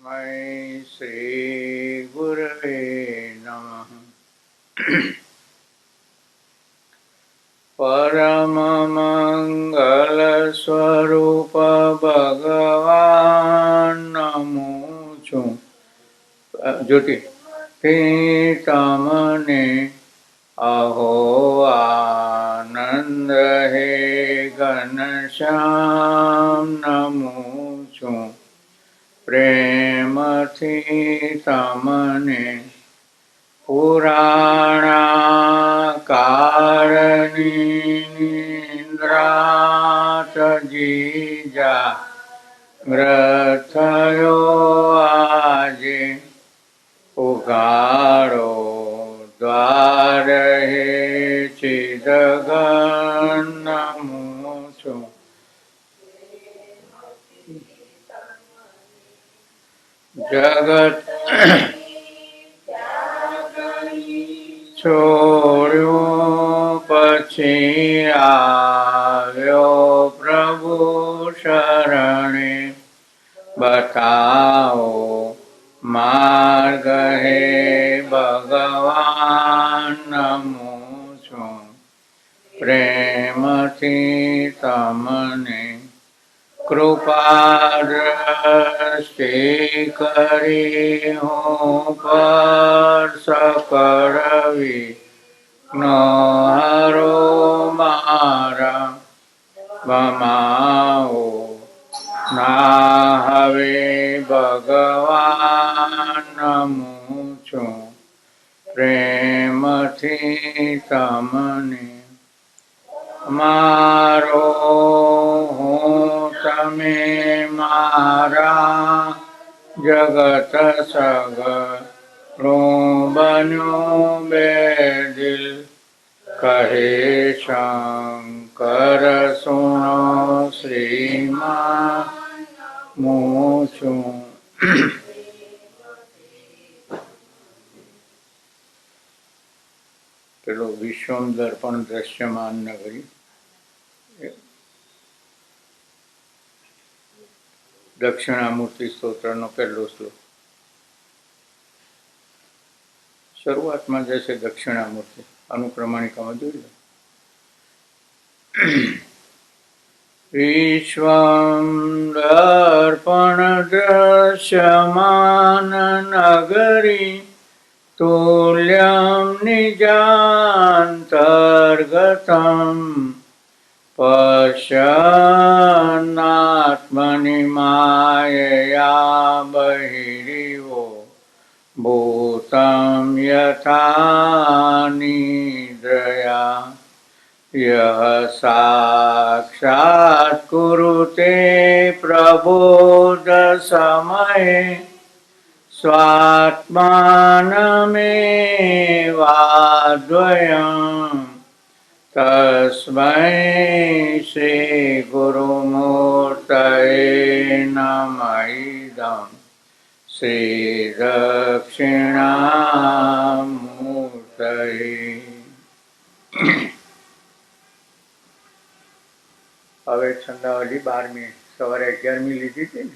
तस्मै श्रीगुरवे नमः। परममङ्गलस्वरूप भगवान् नमो છું જ્યોતિ તે તમને અહો આનંદ હે ઘનશ્યામ નમો છું પ્રેમથી તમને પુરાણાકારની નિદ્રા તજી જાગ્રત થયો આજે ઉઘાડો દ્વાર હે ચિદઘન નમો છું જગત છોડ્યું પછી આવ્યો પ્રભુ શરણે બતાવો માર્ગ હે ભગવાન નમો છું પ્રેમથી તમને કૃપા દ્રષ્ટિ કરી હું પર સકળવી નો હરો મારા બમાઓ ના હવે ભગવાન નમો છું પ્રેમથી તમને મારો હું તમે મારા જગત સગળું બન્યું બે દિલ કહે શંકર સુનો શ્રીમાં હું છું પેલો વિશ્વમ દર્પણ દ્રશ્યમાન નગરી દક્ષિણામૂર્તિ સ્તોત્રનો પહેલો શ્લોક. શરૂઆતમાં જે છે દક્ષિણામૂર્તિ અનુક્રમણિકામાં જોઈ લો. વિશ્વમ દર્પણ દ્રશ્યમાન નગરી તુલ્યમ નિજાંતર્ગતમ પશ્યન્નાત્મનિ માયયા બહિરિવો ભૂતમ યથા નિદ્રયા યહ સાક્ષાત કુરુતે પ્રબોધ સમયે સ્વાત્માનમેવાદ્વયં તસ્મૈ શ્રી ગુરુમૂર્તયે નમઃ ઇદં શ્રી દક્ષિણામૂર્તયે. હવે છંદાવલી 12મી સવારે 11મી લીધી હતી ને.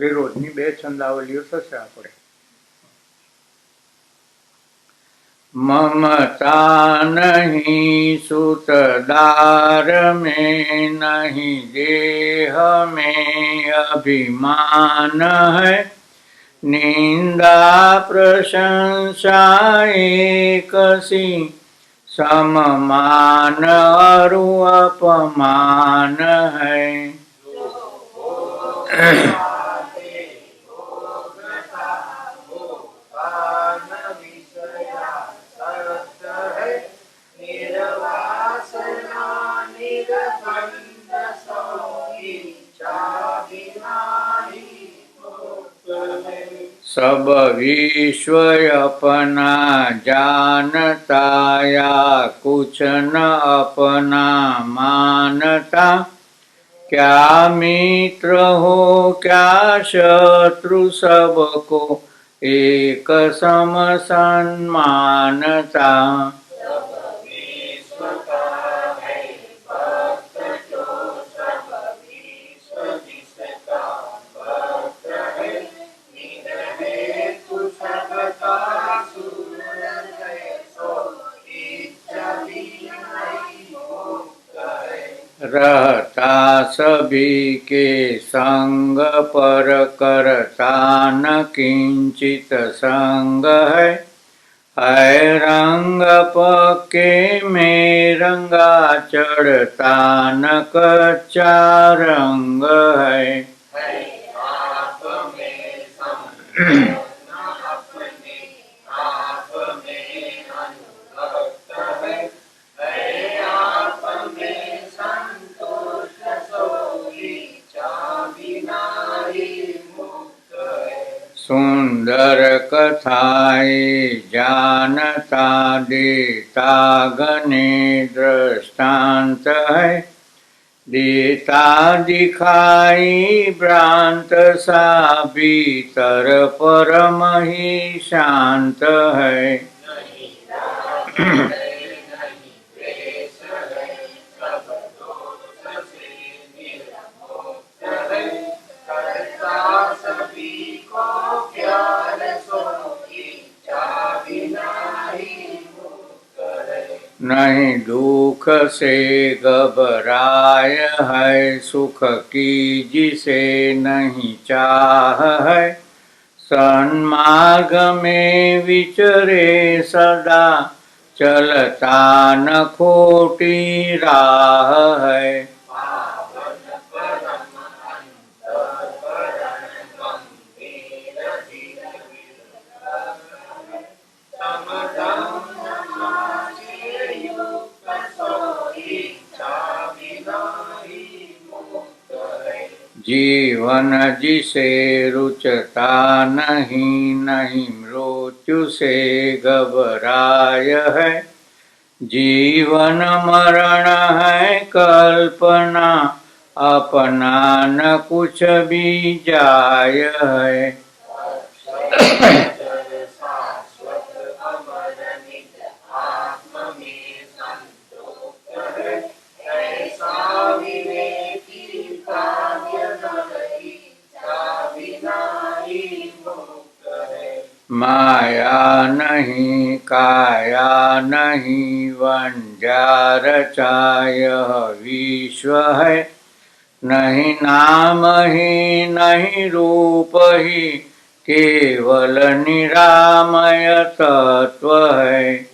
એટલે રોજની 2 છંદાવલીઓ થશે આપણે. મમતા નહીં સુતદાર મેં નહીં દેહ મેં અભિમાન હૈ નિંદા પ્રશંસા એકસી સમમાન અરુ અપમાન હૈ. सब विश्व अपना जानता या कुछ न अपना मानता क्या मित्र हो क्या शत्रु, सबको एक सम सम्मानता। रहता सभी के संग पर, करता न किंचित संग है। रंग पक्के में रंगा, चढ़ता न कच्चा रंग है। सुंदर कथाएं जानता, देता गने दृष्टांत है। देता दिखाई भ्रांत सा, भीतर परम ही शांत है। नहीं दुख से घबराय है, सुख की जिसे नहीं चाह है। सन्मार्ग में विचरे सदा, चलता न खोटी राह है। जीवन जिसे रुचता नहीं, नहीं मृत्यु से घबराय है। जीवन मरण है कल्पना, अपना न कुछ भी जाय है। माया नहीं काया नहीं, वंजार चाय विश्व है। नहीं नाम ही नहीं रूप ही, केवल निरामय तत्व है।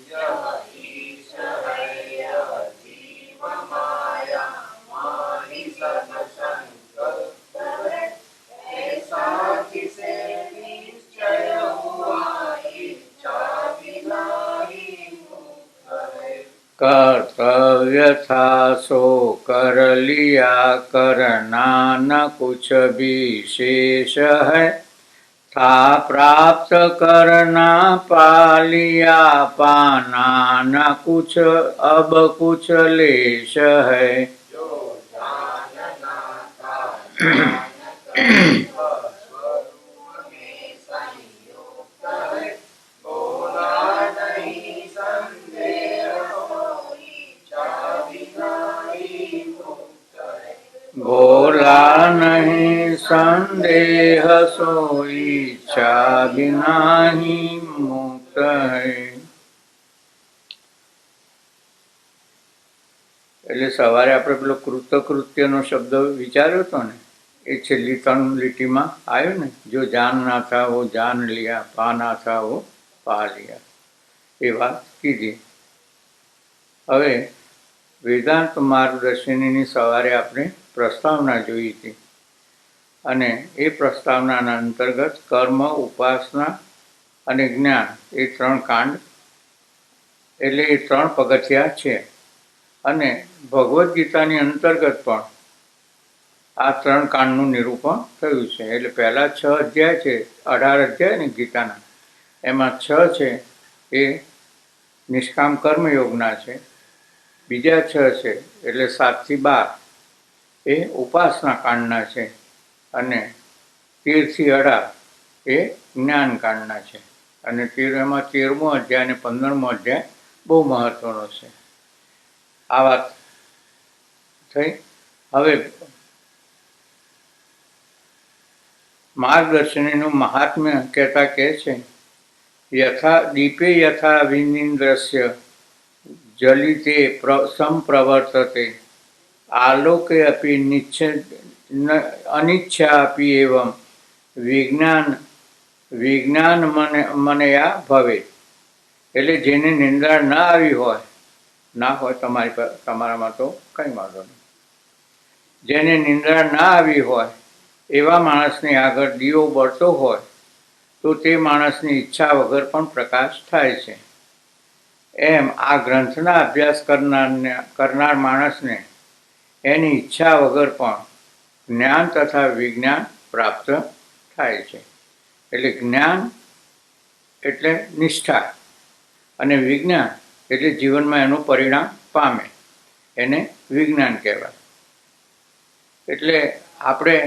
कर्तव्य था सो कर लिया, करना न कुछ विशेष है। था प्राप्त करना पा लिया, पाना न कुछ अब कुछ लेश है। भोला नहीं संदेह, सोई इच्छा बिना ही मुक्त है। એટલે સવારે આપણે પેલો કૃતકૃત્યનો શબ્દ વિચાર્યો હતો ને, એ છેલ્લી 3 લીટીમાં આવ્યો ને, જો જાન ના થા વો જાન લિયા, પા ના થા વો પા લિયા, એ વાત કીધી. હવે વેદાંત માર્ગદર્શિનીની સવારે આપણે પ્રસ્તાવના જોઈ હતી, અને એ પ્રસ્તાવનાના અંતર્ગત કર્મ, ઉપાસના અને જ્ઞાન એ 3 કાંડ, એટલે એ 3 પગથિયા છે. અને ભગવદ્ ગીતાની અંતર્ગત પણ આ 3 કાંડનું નિરૂપણ થયું છે. એટલે પહેલા 6 અધ્યાય છે, 18 અધ્યાય ને ગીતાના, એમાં 6 છે એ નિષ્કામ કર્મયોગના છે. બીજા 6 છે એટલે 7 થી 12 એ ઉપાસના કાંડના છે અને 13 થી 18 એ જ્ઞાનકાંડના છે. અને એમાં 13મો અધ્યાય અને 15મો અધ્યાય બહુ મહત્વનો છે. આ વાત થઈ. હવે માર્ગદર્શનીનું મહાત્મ્ય કહેતા કહે છે, યથા દીપે યથા વિનિન્દ્રસ્ય જલિતે સંપ્રવર્તતે આલોકે અપી અનિચ્છા અપી એવં વિજ્ઞાન મનયા ભવે. એટલે જેને નિંદ્રા ના આવી હોય, ના હોય તમારામાં તો કંઈ વાંધો નહીં, જેને નિંદ્રા ના આવી હોય એવા માણસની આગળ દીવો બળતો હોય તો તે માણસની ઈચ્છા વગર પણ પ્રકાશ થાય છે. એમ આ ગ્રંથના અભ્યાસ કરનાર માણસને એની ઈચ્છા વગર પણ જ્ઞાન તથા વિજ્ઞાન પ્રાપ્ત થાય છે. એટલે જ્ઞાન એટલે નિષ્ઠા અને વિજ્ઞાન એટલે જીવનમાં એનું પરિણામ પામે, એને વિજ્ઞાન કહેવાય. એટલે આપણે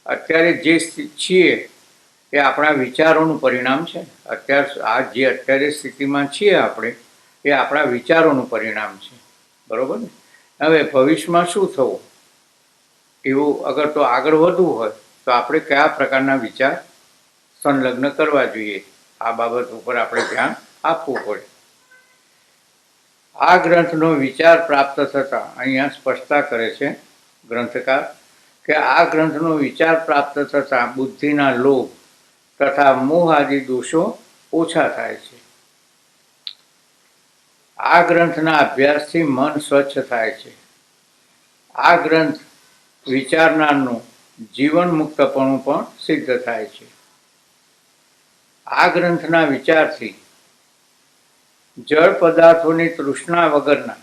અત્યારે જે છીએ એ આપણા વિચારોનું પરિણામ છે. અત્યારે સ્થિતિમાં છીએ આપણે, એ આપણા વિચારોનું પરિણામ છે. બરોબર ને? હવે ભવિષ્યમાં શું થવું એવું અગર તો આગળ વધવું હોય તો આપણે કયા પ્રકારના વિચાર સંલગ્ન કરવા જોઈએ, આ બાબત ઉપર આપણે ધ્યાન આપવું પડે. આ ગ્રંથનો વિચાર પ્રાપ્ત થતાં અહીંયા સ્પષ્ટતા કરે છે ગ્રંથકાર કે આ ગ્રંથનો વિચાર પ્રાપ્ત થતાં બુદ્ધિના લોભ તથા મોહ આદિ દોષો ઓછા થાય છે. આ ગ્રંથના અભ્યાસથી મન સ્વચ્છ થાય છે. આ ગ્રંથ વિચારનારનું જીવન મુક્તપણું પણ સિદ્ધ થાય છે. આ ગ્રંથના વિચારથી જળ પદાર્થોની તૃષ્ણા વગરના,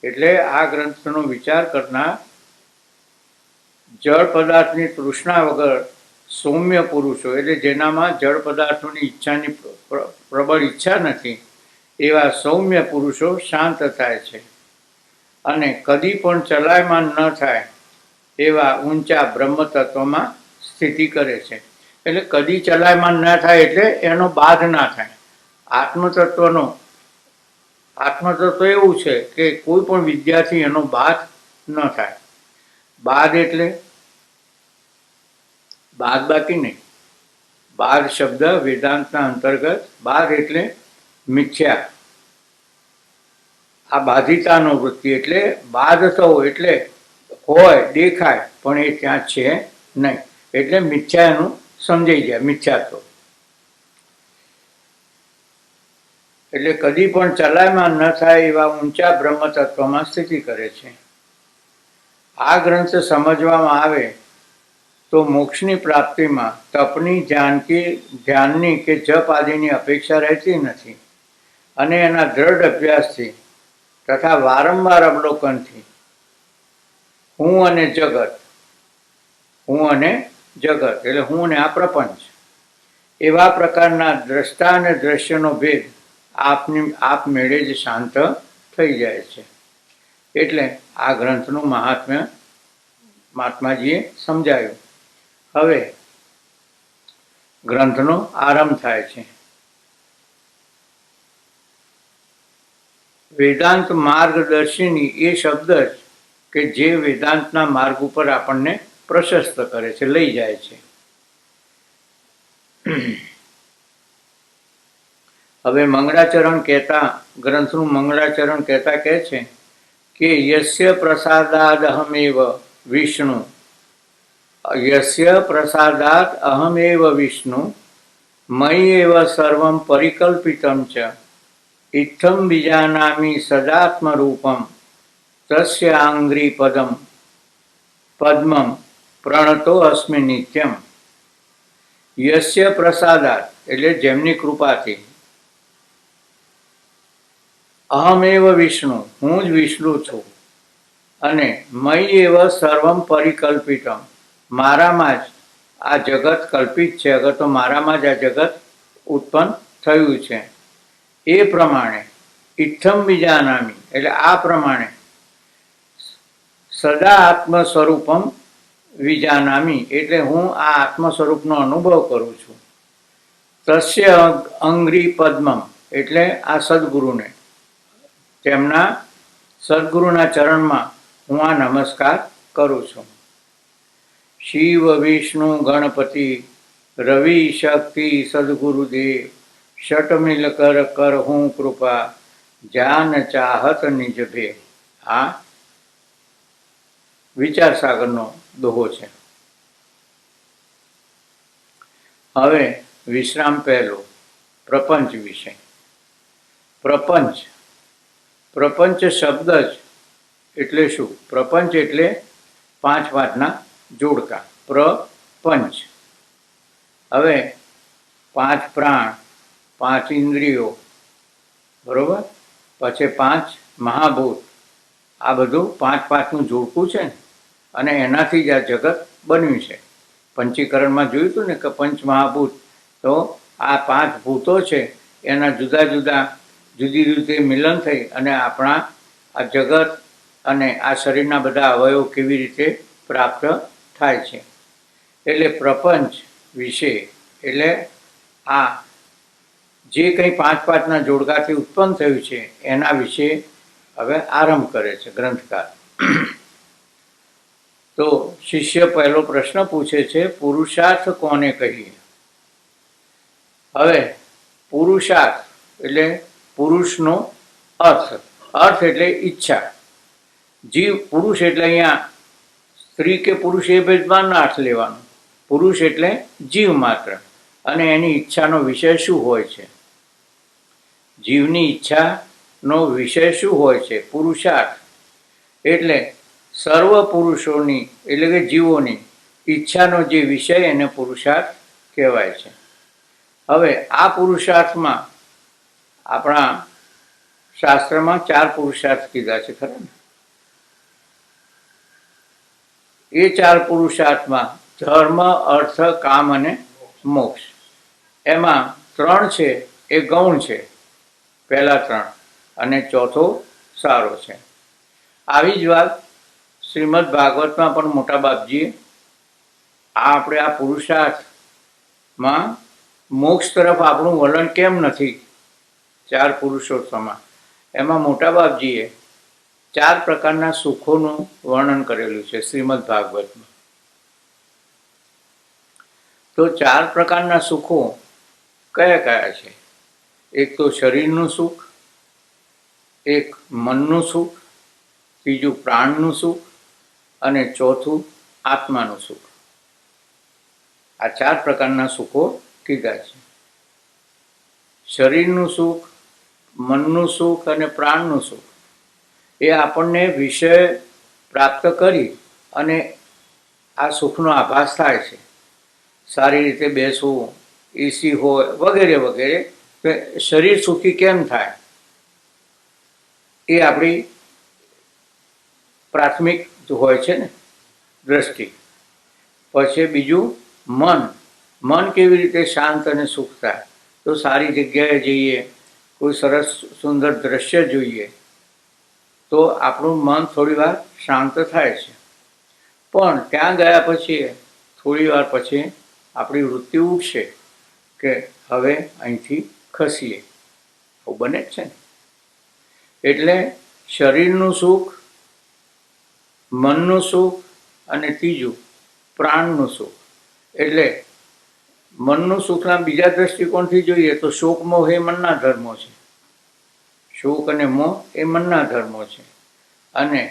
એટલે આ ગ્રંથનો વિચાર કરનાર જળ પદાર્થની તૃષ્ણા વગર સૌમ્ય પુરુષો, એટલે જેનામાં જળ પદાર્થોની ઈચ્છાની પ્રબળ ઈચ્છા નથી, એવા સૌમ્ય પુરુષો શાંત થાય છે. અને કદી પણ ચલાયમાન ન થાય એવા ઊંચા બ્રહ્મ તત્વમાં સ્થિતિ કરે છે. એટલે કદી ચલાયમાન ન થાય એટલે એનો બાધ ના થાય. આત્મતત્વ એવું છે કે કોઈ પણ વિદ્યાથી એનો બાધ ન થાય. બાધ એટલે બાદ બાકી નહીં. બાદ શબ્દ વેદાંતના અંતર્ગત, બાદ એટલે મિથ્યા, આ બાધિતાનો વૃત્તિ, એટલે બાદ થવો એટલે હોય, દેખાય પણ એ ત્યાં છે નહીં, એટલે મિથ્યા એનું સમજાઈ જાય, મિથ્યાત્વ. એટલે કદી પણ ચલાયમાન ન થાય એવા ઊંચા બ્રહ્મ તત્વમાં સ્થિતિ કરે છે. આ ગ્રંથ સમજવામાં આવે તો મોક્ષની પ્રાપ્તિમાં તપની, ધ્યાનની કે જપ આદિની અપેક્ષા રહેતી નથી. અને એના દ્રઢ અભ્યાસથી તથા વારંવાર અવલોકનથી હું અને જગત એટલે હું અને આ પ્રપંચ એવા પ્રકારના દ્રષ્ટા અને દ્રશ્યનો ભેદ આપમેળે જ શાંત થઈ જાય છે. એટલે આ ગ્રંથનું મહાત્માજીએ સમજાયું. હવે ગ્રંથનો આરંભ થાય છે. વેદાંત માર્ગદર્શિની એ શબ્દ જ કે જે વેદાંતના માર્ગ ઉપર આપણને પ્રશસ્ત કરે છે, લઈ જાય છે. હવે ગ્રંથનું મંગળાચરણ કહેતા કહે છે કે યસ્ય પ્રસાદાદ અહમેવ વિષ્ણુ મયી એવ સર્વં પરિકલ્પિતં ચ ઇત્થં બીજાનામી સદાત્મ રૂપમ તસ્ય આંગ્રી પદ્મમ પ્રણતો અસ્મિ નિત્યમ. યસ્ય પ્રસાદાત એટલે જેમની કૃપાથી, અહમેવ વિષ્ણુ હું જ વિષ્ણુ છું, અને મયી એવ સર્વમ પરિકલ્પિતમ મારામાં જ આ જગત કલ્પિત છે. અગર તો મારામાં જ આ જગત ઉત્પન્ન થયું છે. એ પ્રમાણે ઇત્થમ બીજાનામી એટલે આ પ્રમાણે સદા આત્મ સ્વરૂપમ વિજાનામી, એટલે હું આ આત્મ સ્વરૂપનો અનુભવ કરું છું. તસ્ય અંગ્રી પદ્મમ, એટલે આ સદગુરુને, તેમના સદગુરુના ચરણમાં હું આ નમસ્કાર કરું છું. શિવ વિષ્ણુ ગણપતિ રવિ શક્તિ સદગુરુદેવ, શટ મિલ કર હું કૃપા, જાન ચાહત નિજ ભે. આ વિચાર સાગરનો દોહો છે. હવે વિશ્રામ પહેલો, પ્રપંચ વિશે. પ્રપંચ, પ્રપંચ શબ્દ જ એટલે શું? પ્રપંચ એટલે પાંચ પાંચના જોડકા, પ્રપંચ. હવે પાંચ પ્રાણ, પાંચ ઇન્દ્રિયો, બરોબર, પછી પાંચ મહાભૂત, આ બધું પાંચ પાંચનું જોડકું છે ને, અને એનાથી જ આ જગત બન્યું છે. પંચીકરણમાં જોયું હતું ને કે પંચ મહાભૂત, તો આ પાંચ ભૂતો છે એના જુદા જુદા જુદી રીતે મિલન થઈ અને આપણા આ જગત અને આ શરીરના બધા અવયવો કેવી રીતે પ્રાપ્ત થાય છે. એટલે પ્રપંચ વિશે એટલે આ જે કંઈ પાંચ પાંચના જોડકાથી ઉત્પન્ન થયું છે એના વિશે હવે આરંભ કરે છે ગ્રંથકાર. તો શિષ્ય પહેલો પ્રશ્ન પૂછે છે, પુરુષાર્થ કોને કહીએ? હવે પુરુષાર્થ એટલે પુરુષનો અર્થ, અર્થ એટલે ઈચ્છા. જીવ, પુરુષ એટલે અહીંયા સ્ત્રી કે પુરુષ એ ભેદભાવ ના અર્થ લેવાનો. પુરુષ એટલે જીવ માત્ર, અને એની ઈચ્છાનો વિષય શું હોય છે? જીવની ઈચ્છાનો વિષય શું હોય છે? પુરુષાર્થ. એટલે સર્વ પુરુષોની એટલે કે જીવોની ઈચ્છાનો જે વિષય એને પુરુષાર્થ કહેવાય છે. હવે આ પુરુષાર્થમાં આપણા શાસ્ત્રમાં ચાર પુરુષાર્થ કીધા છે, ખરા ને? એ ચાર પુરુષાર્થમાં ધર્મ, અર્થ, કામ અને મોક્ષ. એમાં ત્રણ છે એ ગૌણ છે, પહેલા ત્રણ, અને ચોથો સારો છે. આવી જ વાત શ્રીમદ ભાગવતમાં પણ મોટા બાપજીએ આપણે આ પુરુષાર્થમાં મોક્ષ તરફ આપણું વલણ કેમ નથી ચાર પુરુષોત્તમમાં, એમાં મોટા બાપજીએ ચાર પ્રકારના સુખોનું વર્ણન કરેલું છે શ્રીમદ ભાગવતમાં. તો ચાર પ્રકારના સુખો કયા કયા છે? એક તો શરીરનું સુખ, એક મનનું સુખ, ત્રીજું પ્રાણનું સુખ, અને ચોથું આત્માનું સુખ. આ ચાર પ્રકારના સુખો કીધા છે. શરીરનું સુખ, મનનું સુખ અને પ્રાણનું સુખ એ આપણને વિષય પ્રાપ્ત કરી અને આ સુખનો આભાસ થાય છે. સારી રીતે બેસવું, એસી હોય વગેરે વગેરે. શરીર સુખી કેમ થાય એ આપણી પ્રાથમિક હોય છે ને દ્રષ્ટિ. પછી બીજું મન, મન કેવી રીતે શાંત અને સુખ થાય? તો સારી જગ્યાએ જઈએ, કોઈ સરસ સુંદર દ્રશ્ય જોઈએ તો આપણું મન થોડી વાર શાંત થાય છે. પણ ત્યાં ગયા પછી થોડી વાર પછી આપણી વૃત્તિ ઉઠશે કે હવે અહીંથી ખસીએ, આવું બને જ છે ને. એટલે શરીરનું સુખ, મનનું સુખ અને ત્રીજું પ્રાણનું સુખ. એટલે મનનું સુખના બીજા દ્રષ્ટિકોણથી જોઈએ તો શોક મોહ એ મનના ધર્મો છે. શોક અને મોહ એ મનના ધર્મો છે. અને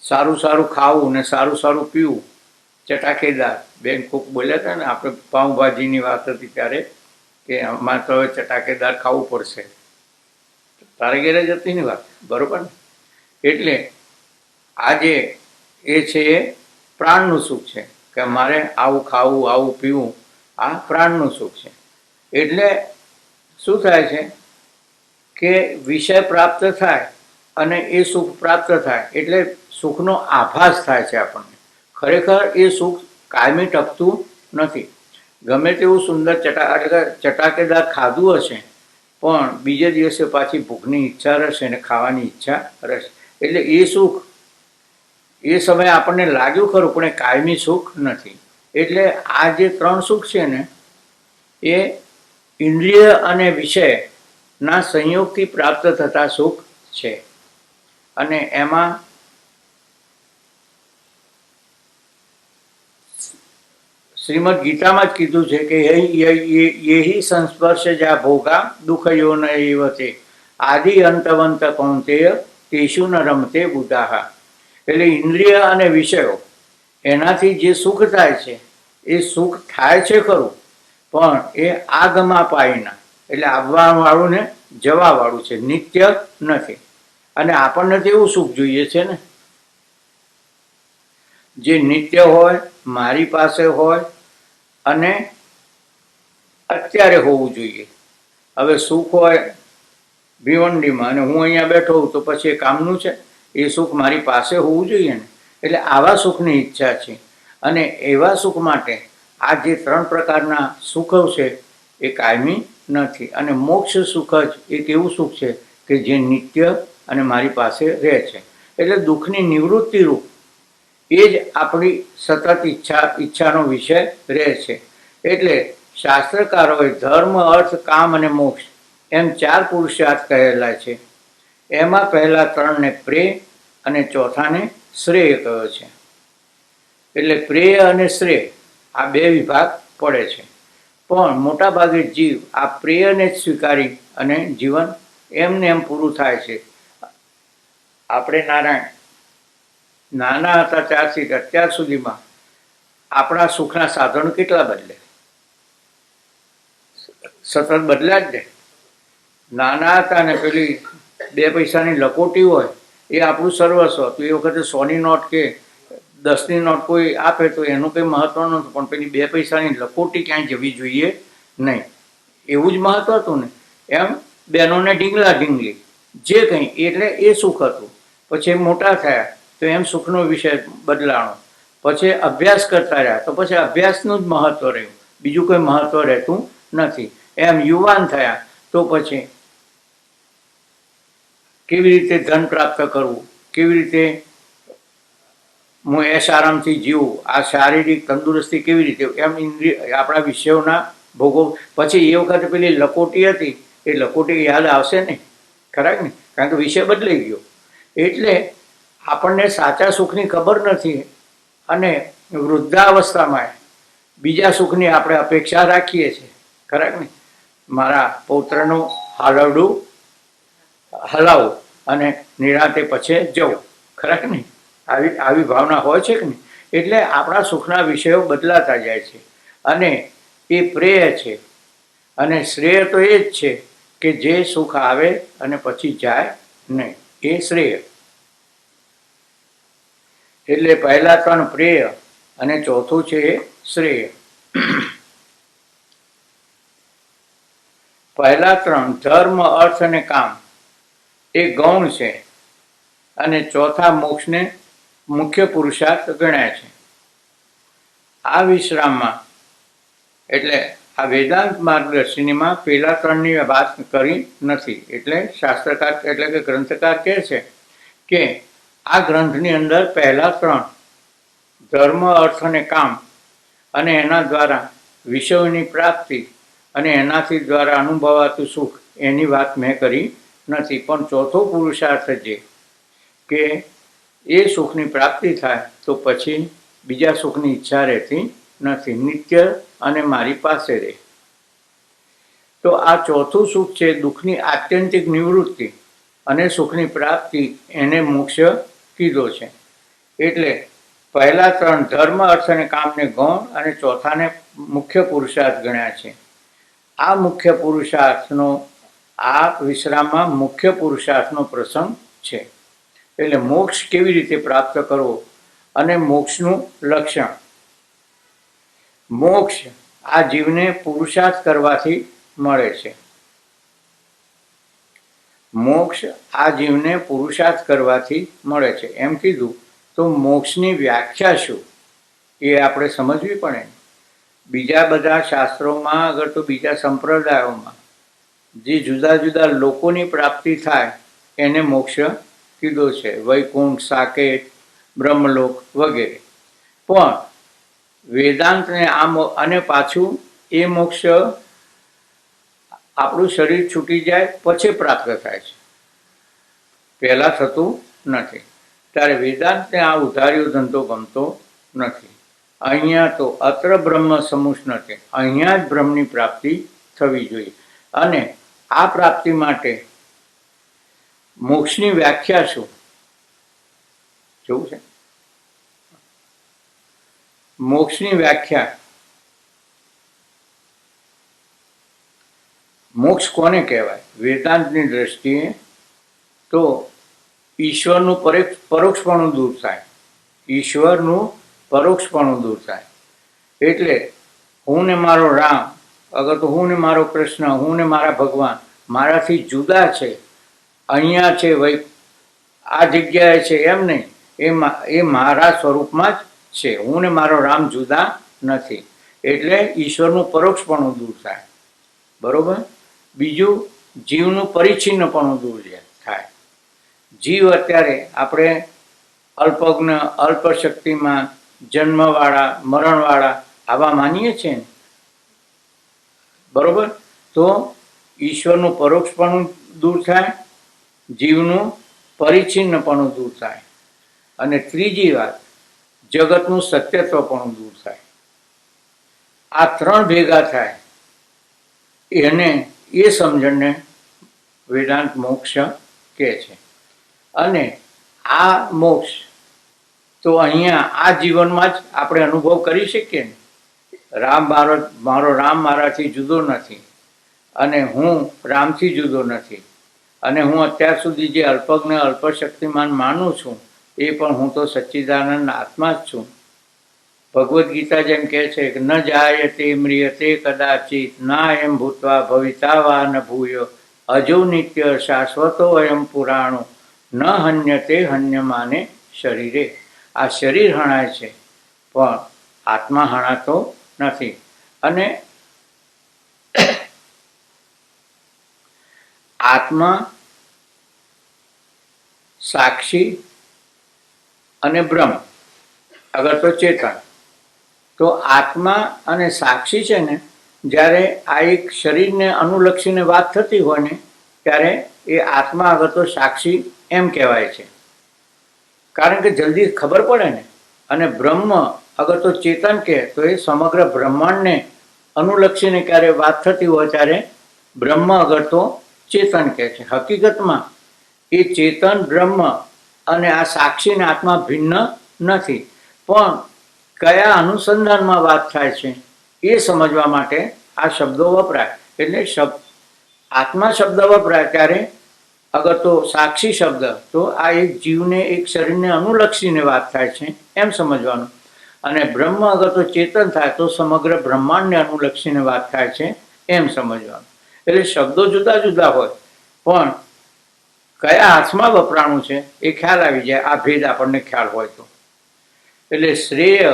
સારું સારું ખાવું ને સારું સારું પીવું, ચટાકેદાર. બેન કોક બોલ્યા હતા ને, આપણે પાઉંભાજીની વાત હતી ત્યારે, કે અમારે તો હવે ચટાકેદાર ખાવું પડશે. તારે ઘેરે જતી ની વાત, બરોબર ને? એટલે આ જે એ છે એ પ્રાણનું સુખ છે કે મારે આવું ખાવું, આવું પીવું, આ પ્રાણનું સુખ છે. એટલે શું થાય છે કે વિષય પ્રાપ્ત થાય અને એ સુખ પ્રાપ્ત થાય એટલે સુખનો આભાસ થાય છે આપણને. ખરેખર એ સુખ કાયમી ટકતું નથી. ગમે તેવું સુંદર ચટાકેદાર ખાધું હશે પણ બીજે દિવસે પાછી ભૂખની ઈચ્છા રહેશે અને ખાવાની ઈચ્છા રહેશે. એટલે એ સુખ એ સમયે આપણને લાગ્યું ખરું, પણ એ કાયમી સુખ નથી. એટલે આ જે 3 સુખ છે ને, એ ઇન્દ્રિય અને વિષયના સંયોગથી પ્રાપ્ત થતા સુખ છે. અને એમાં શ્રીમદ ગીતામાં જ કીધું છે કે યેહિ સંસ્પર્શ જા ભોગા દુઃખયો ન એવતે આદિ અંતવંત કૌંતેય તેષુ ન રમતે બુધાહા. એટલે ઇન્દ્રિય અને વિષયો એનાથી જે સુખ થાય છે, એ સુખ થાય છે ખરું, પણ એ આગમાં પાયના, એટલે આવવાવાળું ને જવાવાળું છે, નિત્ય નથી. અને આપણને તો એવું સુખ જોઈએ છે ને, જે નિત્ય હોય, મારી પાસે હોય અને અત્યારે હોવું જોઈએ. હવે સુખ હોય ભિવંડીમાં અને હું અહીંયા બેઠો હોઉં તો પછી એ કામનું છે? એ સુખ મારી પાસે હોવું જોઈએ ને. એટલે આવા સુખની ઈચ્છા છે. અને એવા સુખ માટે આ જે 3 પ્રકારના સુખો છે એ કાયમી નથી. અને મોક્ષ સુખ જ એક એવું સુખ છે કે જે નિત્ય અને મારી પાસે રહે છે. એટલે દુઃખની નિવૃત્તિ રૂપ એ જ આપણી સતત ઈચ્છાનો વિષય રહે છે. એટલે શાસ્ત્રકારોએ ધર્મ, અર્થ, કામ અને મોક્ષ એમ 4 પુરુષાર્થ કહેલા છે. એમાં પહેલા 3ને પ્રેય અને ચોથાને શ્રેય કહ્યો છે. એટલે પ્રેય અને શ્રેય આ 2 વિભાગ પડે છે. પણ મોટાભાગે જીવ આ પ્રેયને જ સ્વીકારી અને જીવન એમને એમ પૂરું થાય છે. આપણે નારાયણ નાના હતા ત્યારથી અત્યાર સુધીમાં આપણા સુખના સાધનો કેટલા બદલે? સતત બદલ્યા જ ને. નાના હતા ને પેલી 2 પૈસાની લકોટી હોય એ આપણું સર્વસ્વ હતું. એ વખતે 100ની નોટ કે 10ની નોટ કોઈ આપે તો એનું કંઈ મહત્વ નહોતું, પણ પેલી 2 પૈસાની લકોટી ક્યાંય જવી જોઈએ નહીં, એવું જ મહત્વ હતું ને. એમ બહેનોને ઢીંગલા ઢીંગલી જે કંઈ, એટલે એ સુખ હતું. પછી મોટા થયા તો એમ સુખનો વિષય બદલાણો. પછી અભ્યાસ કરતા રહ્યા તો પછી અભ્યાસનું જ મહત્વ રહ્યું, બીજું કોઈ મહત્વ રહેતું નથી. એમ યુવાન થયા તો પછી કેવી રીતે ધન પ્રાપ્ત કરવું, કેવી રીતે હું એશ આરામથી જીવું, આ શારીરિક તંદુરસ્તી કેવી રીતે, એમ ઇન્દ્રિય આપણા વિષયોના ભોગો. પછી એ વખતે પેલી લકોટી હતી, એ લકોટી યાદ આવશે ને, ખરા ને, કારણ કે વિષય બદલાઈ ગયો. એટલે આપણને સાચા સુખની ખબર નથી. અને વૃદ્ધાવસ્થામાં બીજા સુખની આપણે અપેક્ષા રાખીએ છીએ, ખરા ને. મારા પૌત્રનું હાલરડું હલાવું અને નિરાંતે પછી જવું, ખરા કે નહીં. આવી ભાવના હોય છે કે નહીં. એટલે આપણા સુખના વિષયો બદલાતા જાય છે. અને એ પ્રેય છે. અને શ્રેય તો એ જ છે કે જે સુખ આવે અને પછી જાય નહીં, એ શ્રેય. એટલે પહેલા 3 પ્રેય અને ચોથું છે એ શ્રેય. પહેલા 3 ધર્મ, અર્થ અને કામ એ ગૌણ છે અને ચોથા મોક્ષને મુખ્ય પુરુષાર્થ ગણાય છે. આ વિશ્રામમાં એટલે આ વેદાંત માર્ગદર્શિનીમાં પહેલા 3ની વાત કરી નથી. એટલે શાસ્ત્રકાર એટલે કે ગ્રંથકાર કહે છે કે આ ગ્રંથની અંદર પહેલા 3 ધર્મ, અર્થ અને કામ અને એના દ્વારા વિષયોની પ્રાપ્તિ અને એનાથી દ્વારા અનુભવાતું સુખ એની વાત મેં કરી નથી. પણ ચોથો પુરુષાર્થ જે કે એ સુખની પ્રાપ્તિ થાય તો પછી બીજા સુખની ઈચ્છા રહેતી નથી, નિત્ય અને મારી પાસે રહે. તો આ ચોથું સુખ છે દુઃખની આત્યંતિક નિવૃત્તિ અને સુખની પ્રાપ્તિ, એને મોક્ષ કીધો છે. એટલે પહેલા 3 ધર્મ, અર્થ અને કામને ગૌણ અને ચોથાને મુખ્ય પુરુષાર્થ ગણ્યા છે. આ મુખ્ય પુરુષાર્થનો આ વિશ્રામમાં મુખ્ય પુરુષાર્થનો પ્રસંગ છે. એટલે મોક્ષ કેવી રીતે પ્રાપ્ત કરવો અને મોક્ષનું લક્ષણ. મોક્ષ આ જીવને પુરુષાર્થ કરવાથી મળે છે. મોક્ષ આ જીવને પુરુષાર્થ કરવાથી મળે છે એમ કીધું તો મોક્ષની વ્યાખ્યા શું એ આપણે સમજવી પડે. બીજા બધા શાસ્ત્રોમાં આગળ તો બીજા સંપ્રદાયોમાં જે જુદા જુદા લોકોની પ્રાપ્તિ થાય એને મોક્ષ કીધો છે, વૈકુંઠ, સાકેત, બ્રહ્મલોક વગેરે. પણ વેદાંતને અને પાછું એ મોક્ષ આપણું શરીર છૂટી જાય પછી પ્રાપ્ત થાય છે, પહેલા થતું નથી. ત્યારે વેદાંતને આ ઉધાર્યો ધંધો ગમતો નથી. અહીંયા તો અત્ર બ્રહ્મ સમુષ્ણતે, અહીંયા જ બ્રહ્મની પ્રાપ્તિ થવી જોઈએ. અને આ પ્રાપ્તિ માટે મોક્ષની વ્યાખ્યા શું જોવું છે? મોક્ષની વ્યાખ્યા, મોક્ષ કોને કહેવાય વેદાંતની દ્રષ્ટિએ? તો ઈશ્વરનું પરોક્ષપણું દૂર થાય, ઈશ્વરનું પરોક્ષપણું દૂર થાય. એટલે હું ને મારો રામ, અગર તો હું ને મારો કૃષ્ણ, હું ને મારા ભગવાન મારાથી જુદા છે, અહીંયા છે, આ જગ્યાએ છે, એમ નહીં. એ મારા સ્વરૂપમાં જ છે. હું ને મારો રામ જુદા નથી. એટલે ઈશ્વરનું પરોક્ષપણું દૂર થાય. બરોબર. બીજું, જીવનું પરિચ્છિન્નપણું દૂર થાય. જીવ અત્યારે આપણે અલ્પજ્ઞ, અલ્પશક્તિમાં, જન્મવાળા, મરણવાળા આવા માનીએ છીએ ને, બરોબર. તો ઈશ્વરનું પરોક્ષપણું દૂર થાય, જીવનું પરિચ્છિન્નપણું દૂર થાય, અને ત્રીજી વાત, જગતનું સત્યત્વપણું દૂર થાય. આ ત્રણ ભેગા થાય એને એ સમજણને વેદાંત મોક્ષ કહે છે. અને આ મોક્ષ તો અહીંયા આ જીવનમાં જ આપણે અનુભવ કરી શકીએ ને. મારો રામ મારાથી જુદો નથી, અને હું રામથી જુદો નથી, અને હું અત્યાર સુધી જે અલ્પજ્ઞ, અલ્પશક્તિમાન માનું છું એ પણ હું તો સચ્ચિદાનંદ આત્મા જ છું. ભગવદ્ ગીતા જેમ કહે છે કે ન જાયતે મ્રિયતે કદાચિત ના એમ ભૂતવા ભવિતા વા ન ભૂયો અજો નિત્ય શાશ્વતો અયમ પુરાણો ન હન્યતે હન્યમાને શરીરે. આ શરીર હણાય છે પણ આત્મા હણાતો નથી. અને આત્મા, સાક્ષી અને બ્રહ્મ, અગર તો ચેતન. તો આત્મા અને સાક્ષી છે ને, જ્યારે આ એક શરીરને અનુલક્ષીને વાત થતી હોય ને ત્યારે એ આત્મા અગર તો સાક્ષી એમ કહેવાય છે, કારણ કે જલ્દી ખબર પડે ને. અને બ્રહ્મ અગર તો ચેતન કહે તો એ સમગ્ર બ્રહ્માંડને અનુલક્ષીને ક્યારે વાત થતી હોય ત્યારે બ્રહ્મ અગર તો ચેતન કહે છે. હકીકતમાં એ ચેતન, બ્રહ્મ અને આ સાક્ષી ને આત્મા ભિન્ન નથી, પણ કયા અનુસંધાનમાં વાત થાય છે એ સમજવા માટે આ શબ્દો વપરાય. એટલે આત્મા શબ્દ વપરાય ત્યારે અગર તો સાક્ષી શબ્દ, તો આ એક જીવને, એક શરીરને અનુલક્ષીને વાત થાય છે એમ સમજવાનું. અને બ્રહ્મ અગર તો ચેતન થાય તો સમગ્ર બ્રહ્માંડને અનુલક્ષીને વાત થાય છે એમ સમજવાનું. એટલે શબ્દો જુદા જુદા હોય પણ કયા હાથમાં વપરાણું છે એ ખ્યાલ આવી જાય, આ ભેદ આપણને ખ્યાલ હોય તો. એટલે શ્રેય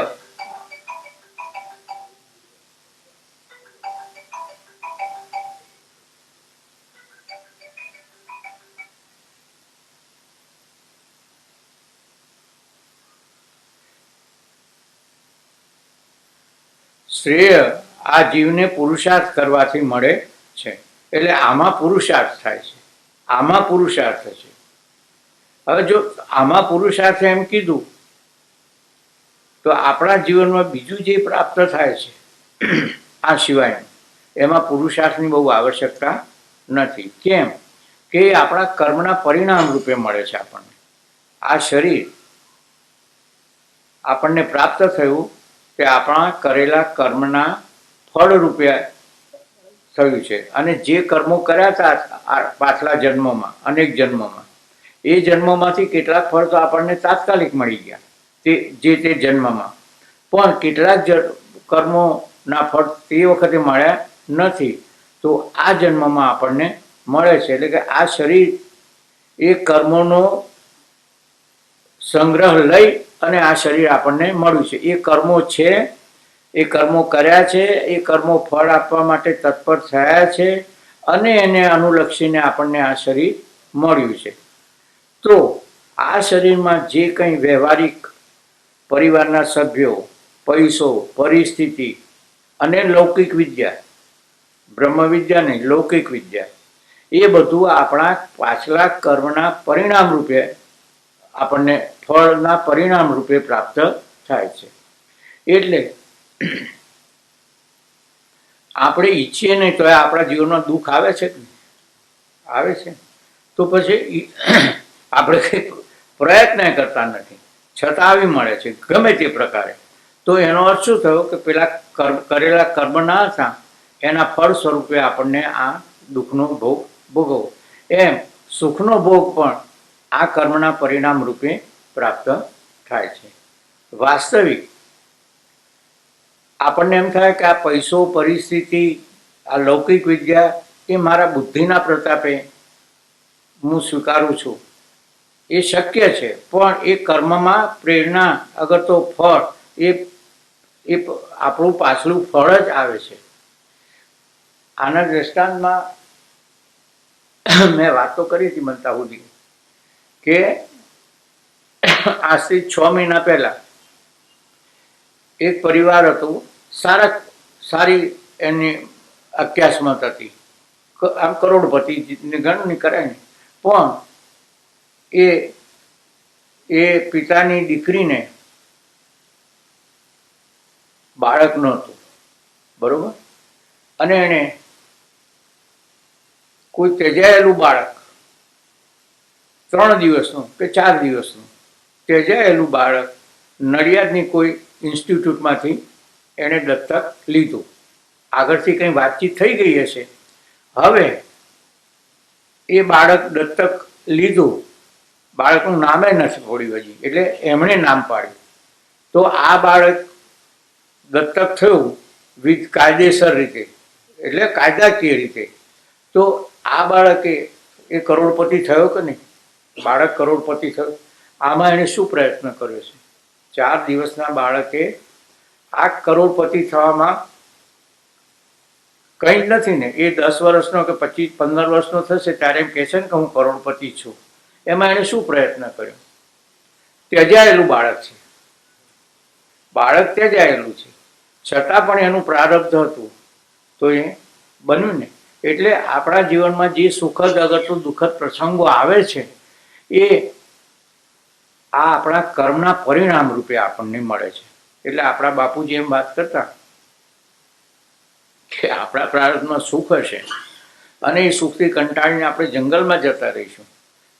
શ્રેય આ જીવને પુરુષાર્થ કરવાથી મળે છે. એટલે આમાં પુરુષાર્થ થાય છે, આમાં પુરુષાર્થ છે. હવે જો આમાં પુરુષાર્થ એમ કીધું તો આપણા જીવનમાં બીજું જે પ્રાપ્ત થાય છે આ સિવાય એમાં પુરુષાર્થની બહુ આવશ્યકતા નથી. કેમ કે આપણા કર્મના પરિણામ રૂપે મળે છે આપણને. આ શરીર આપણને પ્રાપ્ત થયું કે આપણા કરેલા કર્મના ફળ રૂપે થયું છે. અને જે કર્મો કર્યા હતા પાછલા જન્મોમાં, અનેક જન્મોમાં, એ જન્મોમાંથી કેટલાક ફળ તો આપણને તાત્કાલિક મળી ગયા તે જન્મમાં, પણ કેટલાક કર્મોના ફળ તે વખતે મળ્યા નથી, તો આ જન્મમાં આપણને મળે છે. એટલે કે આ શરીર એ કર્મોનો સંગ્રહ લઈ અને આ શરીર આપણને મળ્યું છે. એ કર્મો છે, એ કર્મો કર્યા છે, એ કર્મો ફળ આપવા માટે તત્પર થયા છે, અને એને અનુલક્ષીને આપણને આ શરીર મળ્યું છે. તો આ શરીરમાં જે કંઈ વ્યવહારિક પરિવારના સભ્યો, પૈસો, પરિસ્થિતિ અને લૌકિક વિદ્યા, બ્રહ્મ વિદ્યા નહીં, લૌકિક વિદ્યા, એ બધું આપણા પાછલા કર્મના પરિણામ રૂપે આપણને ફળના પરિણામ રૂપે પ્રાપ્ત થાય છે. એટલે આપણે ઈચ્છીએ નહીં તો આપણા જીવનમાં દુઃખ આવે છે કે આવે છે. તો પછી આપણે કંઈ પ્રયત્ન કરતા નથી, છતાં આવી મળે છે ગમે તે પ્રકારે. તો એનો અર્થ શું થયો કે પેલા કરેલા કર્મ ના હતા એના ફળ સ્વરૂપે આપણને આ દુઃખનો ભોગ ભોગવો. એમ સુખનો ભોગ પણ આ કર્મના પરિણામ રૂપે પ્રાપ્ત થાય છે. વાસ્તવિક આપણને એમ થાય કે આ પૈસો, પરિસ્થિતિ, આ લૌકિક વિદ્યા એ મારા બુદ્ધિના પ્રતાપે હું સ્વીકારું છું, એ શક્ય છે. પણ એ કર્મમાં પ્રેરણા અગર તો ફળ એ આપણું પાછલું ફળ જ આવે છે. આના દ્રષ્ટાંતમાં મેં વાતો કરી હતી બનતા સુધી કે આજથી 6 મહિના પહેલા એક પરિવાર હતું, સારી એની અક્યાસમત હતી, આમ કરોડપતિની ગણની કરાય ને, પણ એ પિતાની દીકરીને બાળક નહોતું, બરોબર, અને એને કોઈ તેજાયેલું બાળક 3 દિવસનું કે 4 દિવસનું તેજાયેલું બાળક નડિયાદની કોઈ ઇન્સ્ટિટ્યૂટમાંથી એણે દત્તક લીધું. આગળથી કંઈ વાતચીત થઈ ગઈ હશે. હવે એ બાળક દત્તક લીધું, બાળકનું નામે નથી પડ્યું હજી, એટલે એમણે નામ પાડ્યું. તો આ બાળક દત્તક થયું કાયદેસર રીતે, એટલે કાયદાકીય રીતે. તો આ બાળકે એ કરોડપતિ થયો કે નહીં? બાળક કરોડપતિ થયો. આમાં એણે શું પ્રયત્ન કર્યો છે? 4 દિવસના બાળકે આ કરોડપતિ થવામાં કંઈ જ નથી ને. એ 10 વર્ષનો કે 15 વર્ષનો થશે ત્યારે એમ કહે છે ને કે હું કરોડપતિ છું. એમાં એણે શું પ્રયત્ન કર્યો? ત્યજાયેલું બાળક છે, બાળક ત્યજાયેલું છે, છતાં પણ એનું પ્રારબ્ધ હતું તો એ બન્યું ને. એટલે આપણા જીવનમાં જે સુખદ અગર તો દુઃખદ પ્રસંગો આવે છે એ આ આપણા કર્મના પરિણામ રૂપે આપણને મળે છે. એટલે આપણા બાપુજી એમ વાત કરતા કે આપણા પ્રારબ્ધમાં સુખ હશે અને એ સુખથી કંટાળીને આપણે જંગલમાં જતા રહીશું,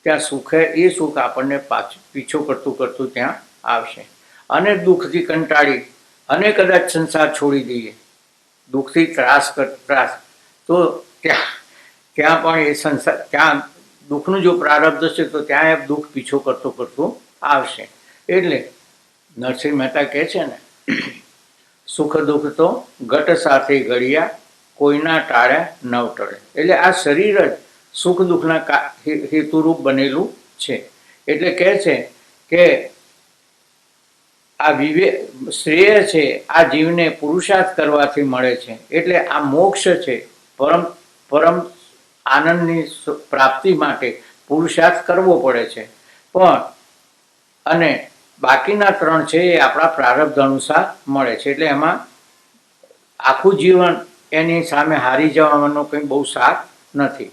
ત્યાં એ સુખ આપણને પીછો કરતું ત્યાં આવશે. અને દુઃખથી કંટાળી અને કદાચ સંસાર છોડી દઈએ, દુઃખથી ત્રાસ તો ત્યાં પણ એ સંસાર, ત્યાં દુઃખનું જો પ્રારબ્ધ છે તો ત્યાં એ દુઃખ પીછો કરતું આવશે. એટલે નરસિંહ મહેતા કહે છે ને, સુખ દુઃખ તો ઘટ સાથે ઘડિયા, કોઈના ટાળ્યા નવ ટળે. એટલે આ શરીર જ સુખ દુઃખના હેતુરૂપ બનેલું છે. એટલે કહે છે કે આ શ્રેય છે આ જીવને પુરુષાર્થ કરવાથી મળે છે. એટલે આ મોક્ષ છે, પરમ આનંદની પ્રાપ્તિ માટે પુરુષાર્થ કરવો પડે છે. પણ અને બાકીના 3 છે એ આપણા પ્રારબ્ધ અનુસાર મળે છે. એટલે એમાં આખું જીવન એની સામે હારી જવાનો કંઈ બહુ સાર નથી.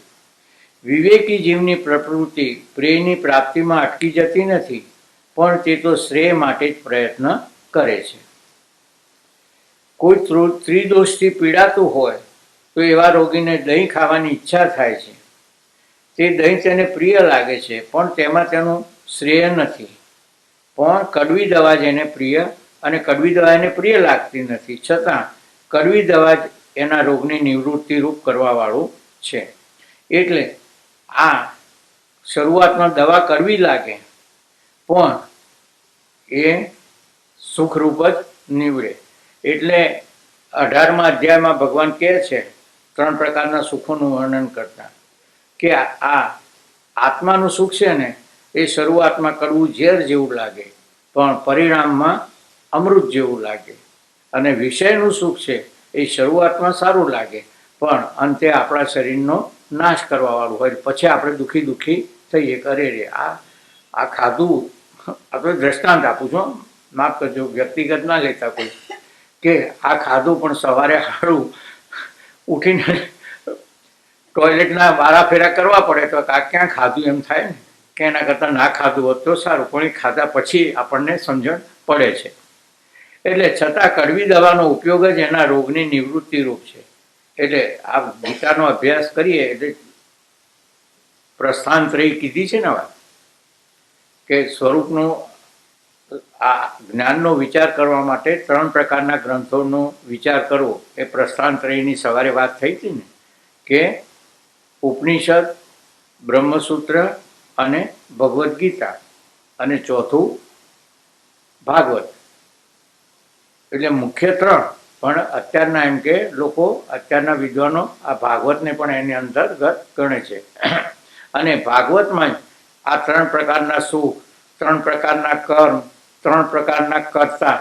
વિવેકી જીવની પ્રવૃત્તિ પ્રેયની પ્રાપ્તિમાં અટકી જતી નથી, પણ તે તો શ્રેય માટે જ પ્રયત્ન કરે છે. કોઈ ત્રિદોષથી પીડાતું હોય તો એવા રોગીને દહીં ખાવાની ઈચ્છા થાય છે. તે દહીં તેને પ્રિય લાગે છે, પણ તેમાં તેનું શ્રેય નથી. પણ કડવી દવા જેને પ્રિય, અને કડવી દવા એને પ્રિય લાગતી નથી, છતાં કડવી દવા જ એના રોગની નિવૃત્તિરૂપ કરવાવાળું છે. એટલે આ શરૂઆતમાં દવા કડવી લાગે પણ એ સુખરૂપ જ નીવડે. એટલે 18મા અધ્યાયમાં ભગવાન કહે છે 3 પ્રકારના સુખોનું વર્ણન કરતા કે આ આત્માનું સુખ છે ને એ શરૂઆતમાં કડવું ઝેર જેવું લાગે, પણ પરિણામમાં અમૃત જેવું લાગે. અને વિષયનું સુખ છે એ શરૂઆતમાં સારું લાગે, પણ અંતે આપણા શરીરનો નાશ કરવાવાળું હોય. પછી આપણે દુઃખી થઈએ કે અરે રે આ ખાધું. આપણે દ્રષ્ટાંત આપું છું, માફ કરજો, વ્યક્તિગત ના લેતા કોઈ, કે આ ખાધું પણ સવારે સારું ઉઠીને ટોયલેટના વારા ફેરા કરવા પડે તો આ ક્યાં ખાધું એમ થાય ને, કે એના કરતાં ના ખાધું હોત તો સારું. પણ એ ખાધા પછી આપણને સમજણ પડે છે. એટલે છતાં કડવી દવાનો ઉપયોગ જ એના રોગની નિવૃત્તિ રૂપ છે. એટલે આ ગીતાનો અભ્યાસ કરીએ એટલે પ્રસ્થાનત્રયી કીધી છે ને વાત, કે સ્વરૂપનો આ જ્ઞાનનો વિચાર કરવા માટે 3 પ્રકારના ગ્રંથોનો વિચાર કરવો. એ પ્રસ્થાનત્રયીની સવારે વાત થઈ હતી ને, કે ઉપનિષદ, બ્રહ્મસૂત્ર અને ભગવદ્ ગીતા, અને ચોથું ભાગવત. એટલે મુખ્ય 3. પણ અત્યારના એમ કે લોકો, અત્યારના વિદ્વાનો આ ભાગવતને પણ એની અંતર્ગત ગણે છે. અને ભાગવતમાં આ 3 પ્રકારના સુખ, 3 પ્રકારના કર્મ, 3 પ્રકારના કર્તા,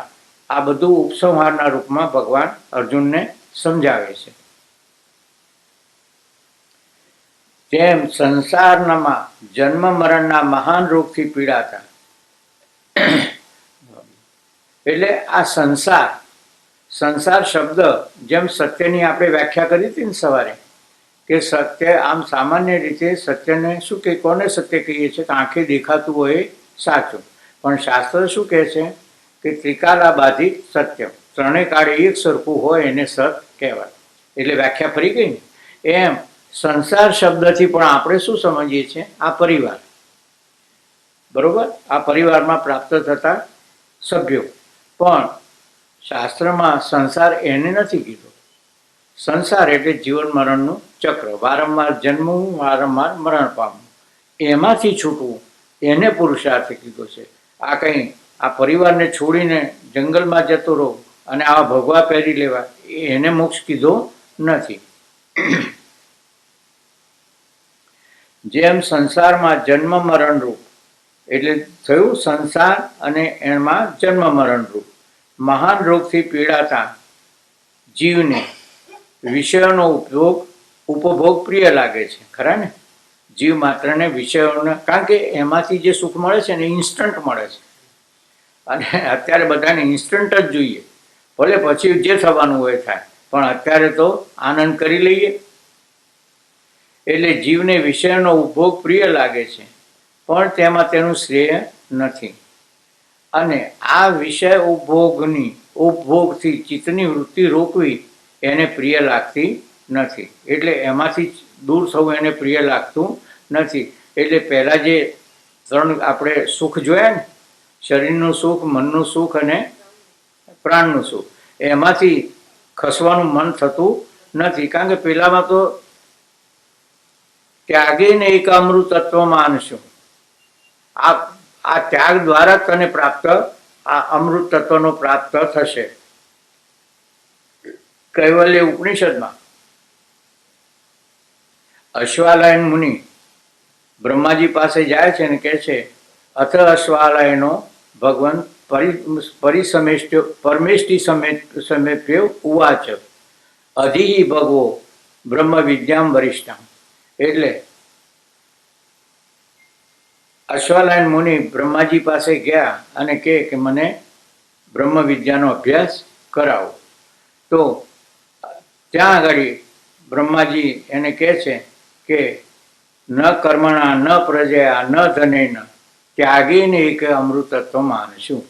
આ બધું ઉપસંહારના રૂપમાં ભગવાન અર્જુનને સમજાવે છે. જેમ સંસારમાં જન્મ મરણના મહાન રોગથી પીડાતા, એટલે આ સંસાર શબ્દ જેમ સત્યની આપણે વ્યાખ્યા કરી હતી ને સવારે, કે સત્ય આમ સામાન્ય રીતે સત્યને શું કે, કોને સત્ય કહીએ છીએ? આંખે દેખાતું હોય સાચું. પણ શાસ્ત્ર શું કહે છે? કે ત્રિકાલાબાધિત સત્યમ, 3 કાળે એક સરખું હોય એને સત કહેવાય. એટલે વ્યાખ્યા ફરી ગઈ ને. એમ સંસાર શબ્દથી પણ આપણે શું સમજીએ છીએ? આ પરિવાર, બરોબર? આ પરિવારમાં પ્રાપ્ત થતા સભ્યો. પણ શાસ્ત્રમાં સંસાર એને નથી કીધો. સંસાર એટલે જીવન મરણનું ચક્ર, વારંવાર જન્મવું, વારંવાર મરણ પામવું, એમાંથી છૂટવું, એને પુરુષાર્થ કીધો છે. આ કંઈ આ પરિવારને છોડીને જંગલમાં જતો રહો અને આવા ભગવા પહેરી લેવા, એને મોક્ષ કીધો નથી. જેમ સંસારમાં જન્મ મરણ રૂપ, એટલે થયું સંસાર અને એમાં જન્મ મરણ રૂપ મહાન રોગથી પીડાતા જીવને વિષયોનો ઉપભોગ પ્રિય લાગે છે. ખરા ને? જીવ માત્રને વિષયોને, કારણ કે એમાંથી જે સુખ મળે છે ને ઇન્સ્ટન્ટ મળે છે. અને અત્યારે બધાને ઇન્સ્ટન્ટ જ જોઈએ, ભલે પછી જે થવાનું હોય થાય, પણ અત્યારે તો આનંદ કરી લઈએ. એટલે જીવને વિષયનો ઉપભોગ પ્રિય લાગે છે, પણ તેમાં તેનું શ્રેય નથી. અને આ વિષય ઉપભોગથી ચિત્તની વૃત્તિ રોકવી એને પ્રિય લાગતી નથી. એટલે એમાંથી દૂર થવું એને પ્રિય લાગતું નથી. એટલે પહેલાં જે 3 આપણે સુખ જોયા ને, શરીરનું સુખ, મનનું સુખ અને પ્રાણનું સુખ, એમાંથી ખસવાનું મન થતું નથી. કારણ કે પેલામાં તો ત્યાગીને એક અમૃતત્વ માનશું, આ ત્યાગ દ્વારા તને પ્રાપ્ત, આ અમૃત તત્વનો પ્રાપ્ત થશે. કૈવલ્ય ઉપનિષદમાં અશ્વાલાયન મુનિ બ્રહ્માજી પાસે જાય છે અને કહે છે, અથ અશ્વાલાયનો ભગવાન પરમેષ્ટિ સમેપ્ય ઉવાચ અધિ ભગવો બ્રહ્મ વિદ્યામ વરિષ્ઠામ. એટલે અશ્વાલાયન મુનિ બ્રહ્માજી પાસે ગયા અને કહે કે મને બ્રહ્મ વિદ્યાનો અભ્યાસ કરાવો. તો ત્યાં આગળ બ્રહ્માજી એને કહે છે કે ન કર્મણા, ન પ્રજયા, ન ધનેન ત્યાગીને એક અમૃતત્વ માનશું.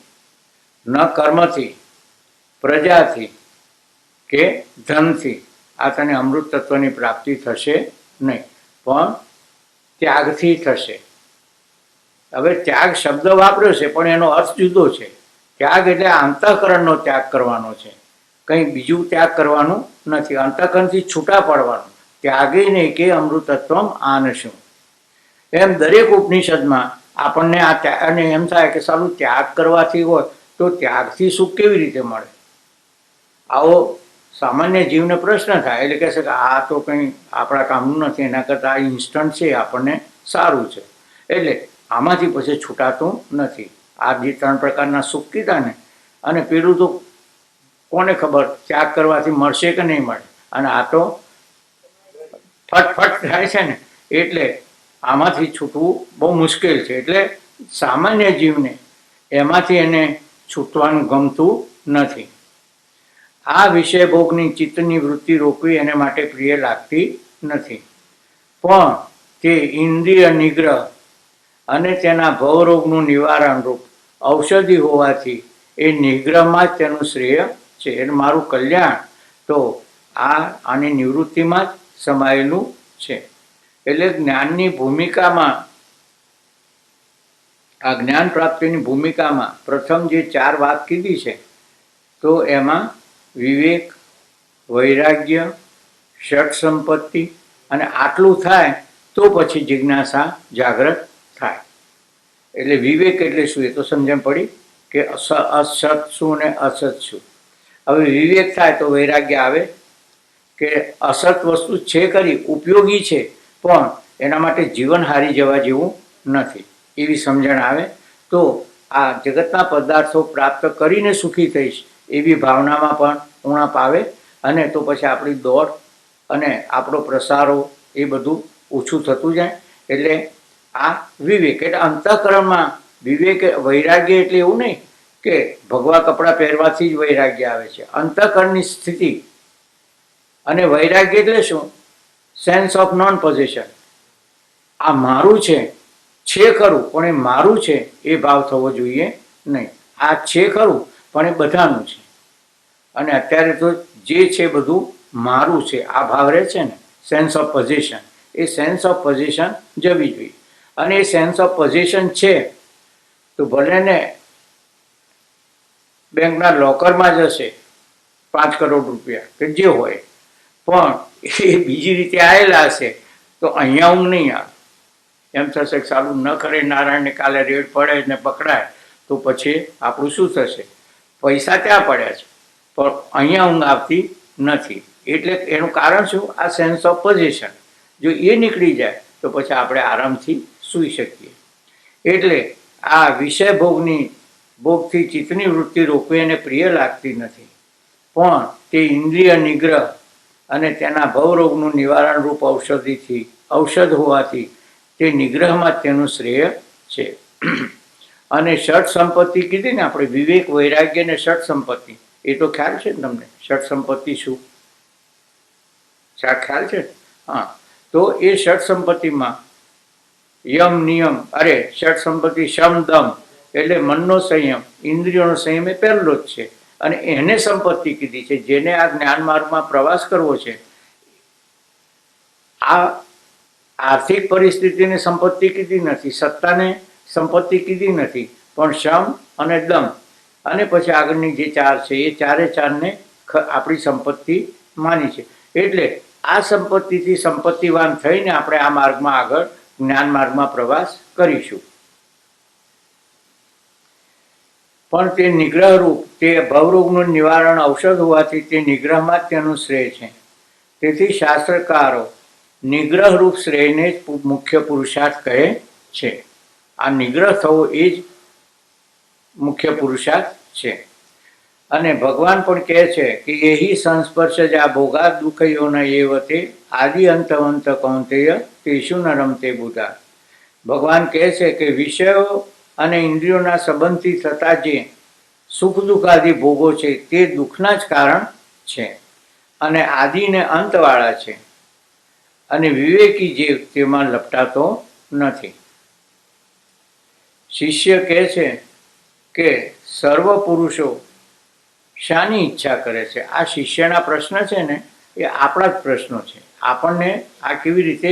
ન કર્મથી, પ્રજાથી કે ધનથી આ તને અમૃત તત્વની પ્રાપ્તિ થશે નહીં, પણ ત્યાગથી થશે. હવે ત્યાગ શબ્દ વાપર્યો છે પણ એનો અર્થ જુદો છે. ત્યાગ એટલે અંતઃકરણનો ત્યાગ કરવાનો છે, કંઈ બીજું ત્યાગ કરવાનું નથી. અંતઃકરણથી છૂટા પડવાનું. ત્યાગીને કે અમૃતત્વમ આનશું. એમ દરેક ઉપનિષદમાં આપણને આ અને એમ થાય કે સારું ત્યાગ કરવાથી હોય તો ત્યાગથી સુખ કેવી રીતે મળે? આવો સામાન્ય જીવને પ્રશ્ન થાય. એટલે કહેશે કે આ તો કંઈ આપણા કામનું નથી, એના કરતાં આ ઇન્સ્ટન્ટ છે, આપણને સારું છે. એટલે આમાંથી પછી છૂટાતું નથી. આ જે 3 પ્રકારના સુખ કીધા ને, અને પેલું તો કોને ખબર ત્યાગ કરવાથી મળશે કે નહીં મળે. અને આ તો ફટફટ થાય છે ને, એટલે આમાંથી છૂટવું બહુ મુશ્કેલ છે. એટલે સામાન્ય જીવને એમાંથી એને છૂટવાનું ગમતું નથી. આ વિષય ભોગની ચિત્તની વૃત્તિ રોકવી એને માટે પ્રિય લાગતી નથી. પણ તે ઇન્દ્રિય નિગ્રહ અને તેના ભવરોગનું નિવારણ રૂપ ઔષધિ હોવાથી એ નિગ્રહમાં જ તેનું શ્રેય છે. એટલે મારું કલ્યાણ તો આની નિવૃત્તિમાં જ સમાયેલું છે. એટલે જ્ઞાનની ભૂમિકામાં, આ જ્ઞાન પ્રાપ્તિની ભૂમિકામાં પ્રથમ જે 4 વાત કીધી છે, તો એમાં વિવેક, વૈરાગ્ય, ષટ સંપત્તિ અને આટલું થાય તો પછી જિજ્ઞાસા જાગૃત થાય. એટલે વિવેક એટલે શું એ તો સમજણ પડી કે અસત શું ને અસત શું. હવે વિવેક થાય તો વૈરાગ્ય આવે કે અસત વસ્તુ છે ખરી, ઉપયોગી છે, પણ એના માટે જીવન હારી જવા જેવું નથી એવી સમજણ આવે. તો આ જગતના પદાર્થો પ્રાપ્ત કરીને સુખી થઈશ એવી ભાવનામાં પણ ઉણપ આવે, અને તો પછી આપણી દોડ અને આપણો પ્રસારો એ બધું ઓછું થતું જાય. એટલે આ વિવેક એટલે અંતઃકરણમાં વિવેક. વૈરાગ્ય એટલે એવું નહીં કે ભગવા કપડાં પહેરવાથી જ વૈરાગ્ય આવે છે. અંતઃકરણની સ્થિતિ. અને વૈરાગ્ય એટલે શું? Sense of non possession. આ મારું છે ખરું, પણ એ મારું છે એ ભાવ થવો જોઈએ નહીં. આ છે ખરું, પણ એ બધાનું છે, અને અત્યારે તો જે છે બધું મારું છે આ ભાવ રહે છે ને, sense of possession. A sense of possession જવી જોઈએ. અને એ સેન્સ ઓફ પોઝેશન છે તો ભલે ને બેંકના લોકરમાં જશે 5 કરોડ રૂપિયા કે જે હોય, પણ એ બીજી રીતે આવેલા હશે તો અહીંયા ઊંઘ નહીં આવે. એમ થશે કે સારું ન કરે નારાયણને કાલે રેડ પડે ને પકડાય તો પછી આપણું શું થશે? પૈસા ત્યાં પડ્યા છે પણ અહીંયા ઊંઘ આવતી નથી. એટલે એનું કારણ શું? આ સેન્સ ઓફ પોઝેશન. જો એ નીકળી જાય તો પછી આપણે આરામથી સૂઈ શકીએ. એટલે આ વિષય ભોગથી ચિત્તની વૃત્તિ રોકવી એને પ્રિય લાગતી નથી, પણ તે ઇન્દ્રિય નિગ્રહ અને તેના ભવરોગનું નિવારણ રૂપ ઔષધ હોવાથી તે નિગ્રહમાં જ તેનું શ્રેય છે. અને ષટ સંપત્તિ કીધી ને આપણે, વિવેક, વૈરાગ્ય અને ષટ સંપત્તિ, એ તો ખ્યાલ છે ને તમને? ષટ સંપત્તિ શું ખ્યાલ છે? હા, તો એ ષટ સંપત્તિમાં યમ નિયમ, ષટ સંપત્તિ શમ દમ એટલે મનનો સંયમ, ઇન્દ્રિયોનો સંયમ એ પહેલો જ છે. અને એને સંપત્તિ કીધી છે. જેને આ જ્ઞાન માર્ગમાં પ્રવાસ કરવો છે, આ આર્થિક પરિસ્થિતિને સંપત્તિ કીધી નથી, સત્તાને સંપત્તિ કીધી નથી, પણ શમ અને દમ અને પછી આગળની જે 4 છે એ 4ને આપણી સંપત્તિ માની છે. એટલે આ સંપત્તિથી સંપત્તિવાન થઈને આપણે આ માર્ગમાં આગળ જ્ઞાન માર્ગમાં પ્રવાસ કરીશું. પણ તે નિગ્રહરૂપ, તે ભવરોગનું નિવારણ ઔષધ હોવાથી તે નિગ્રહમાં જ તેનું શ્રેય છે. તેથી શાસ્ત્રકારો નિગ્રહરૂપ શ્રેયને જ મુખ્ય પુરુષાર્થ કહે છે. આ નિગ્રહ થવો એ જ મુખ્ય પુરુષાર્થ છે. અને ભગવાન પણ કહે છે કે એહી સંસ્પર્શ જ આ ભોગા દુઃખયો ન એવતે આદિ અંતવંત કૌંતેય તેષુ ન રમતે બુધા. ભગવાન કહે છે કે વિષયો અને ઇન્દ્રિયોના સંબંધથી થતા જે સુખ દુઃખ આદિ ભોગો છે તે દુઃખના જ કારણ છે અને આદિને અંતવાળા છે, અને વિવેકી જીવ તેમાં લપટાતો નથી. શિષ્ય કહે છે કે સર્વ પુરુષો શાની ઈચ્છા કરે છે? આ શિષ્યના પ્રશ્ન છે ને, એ આપણા જ પ્રશ્નો છે. આપણને આ કેવી રીતે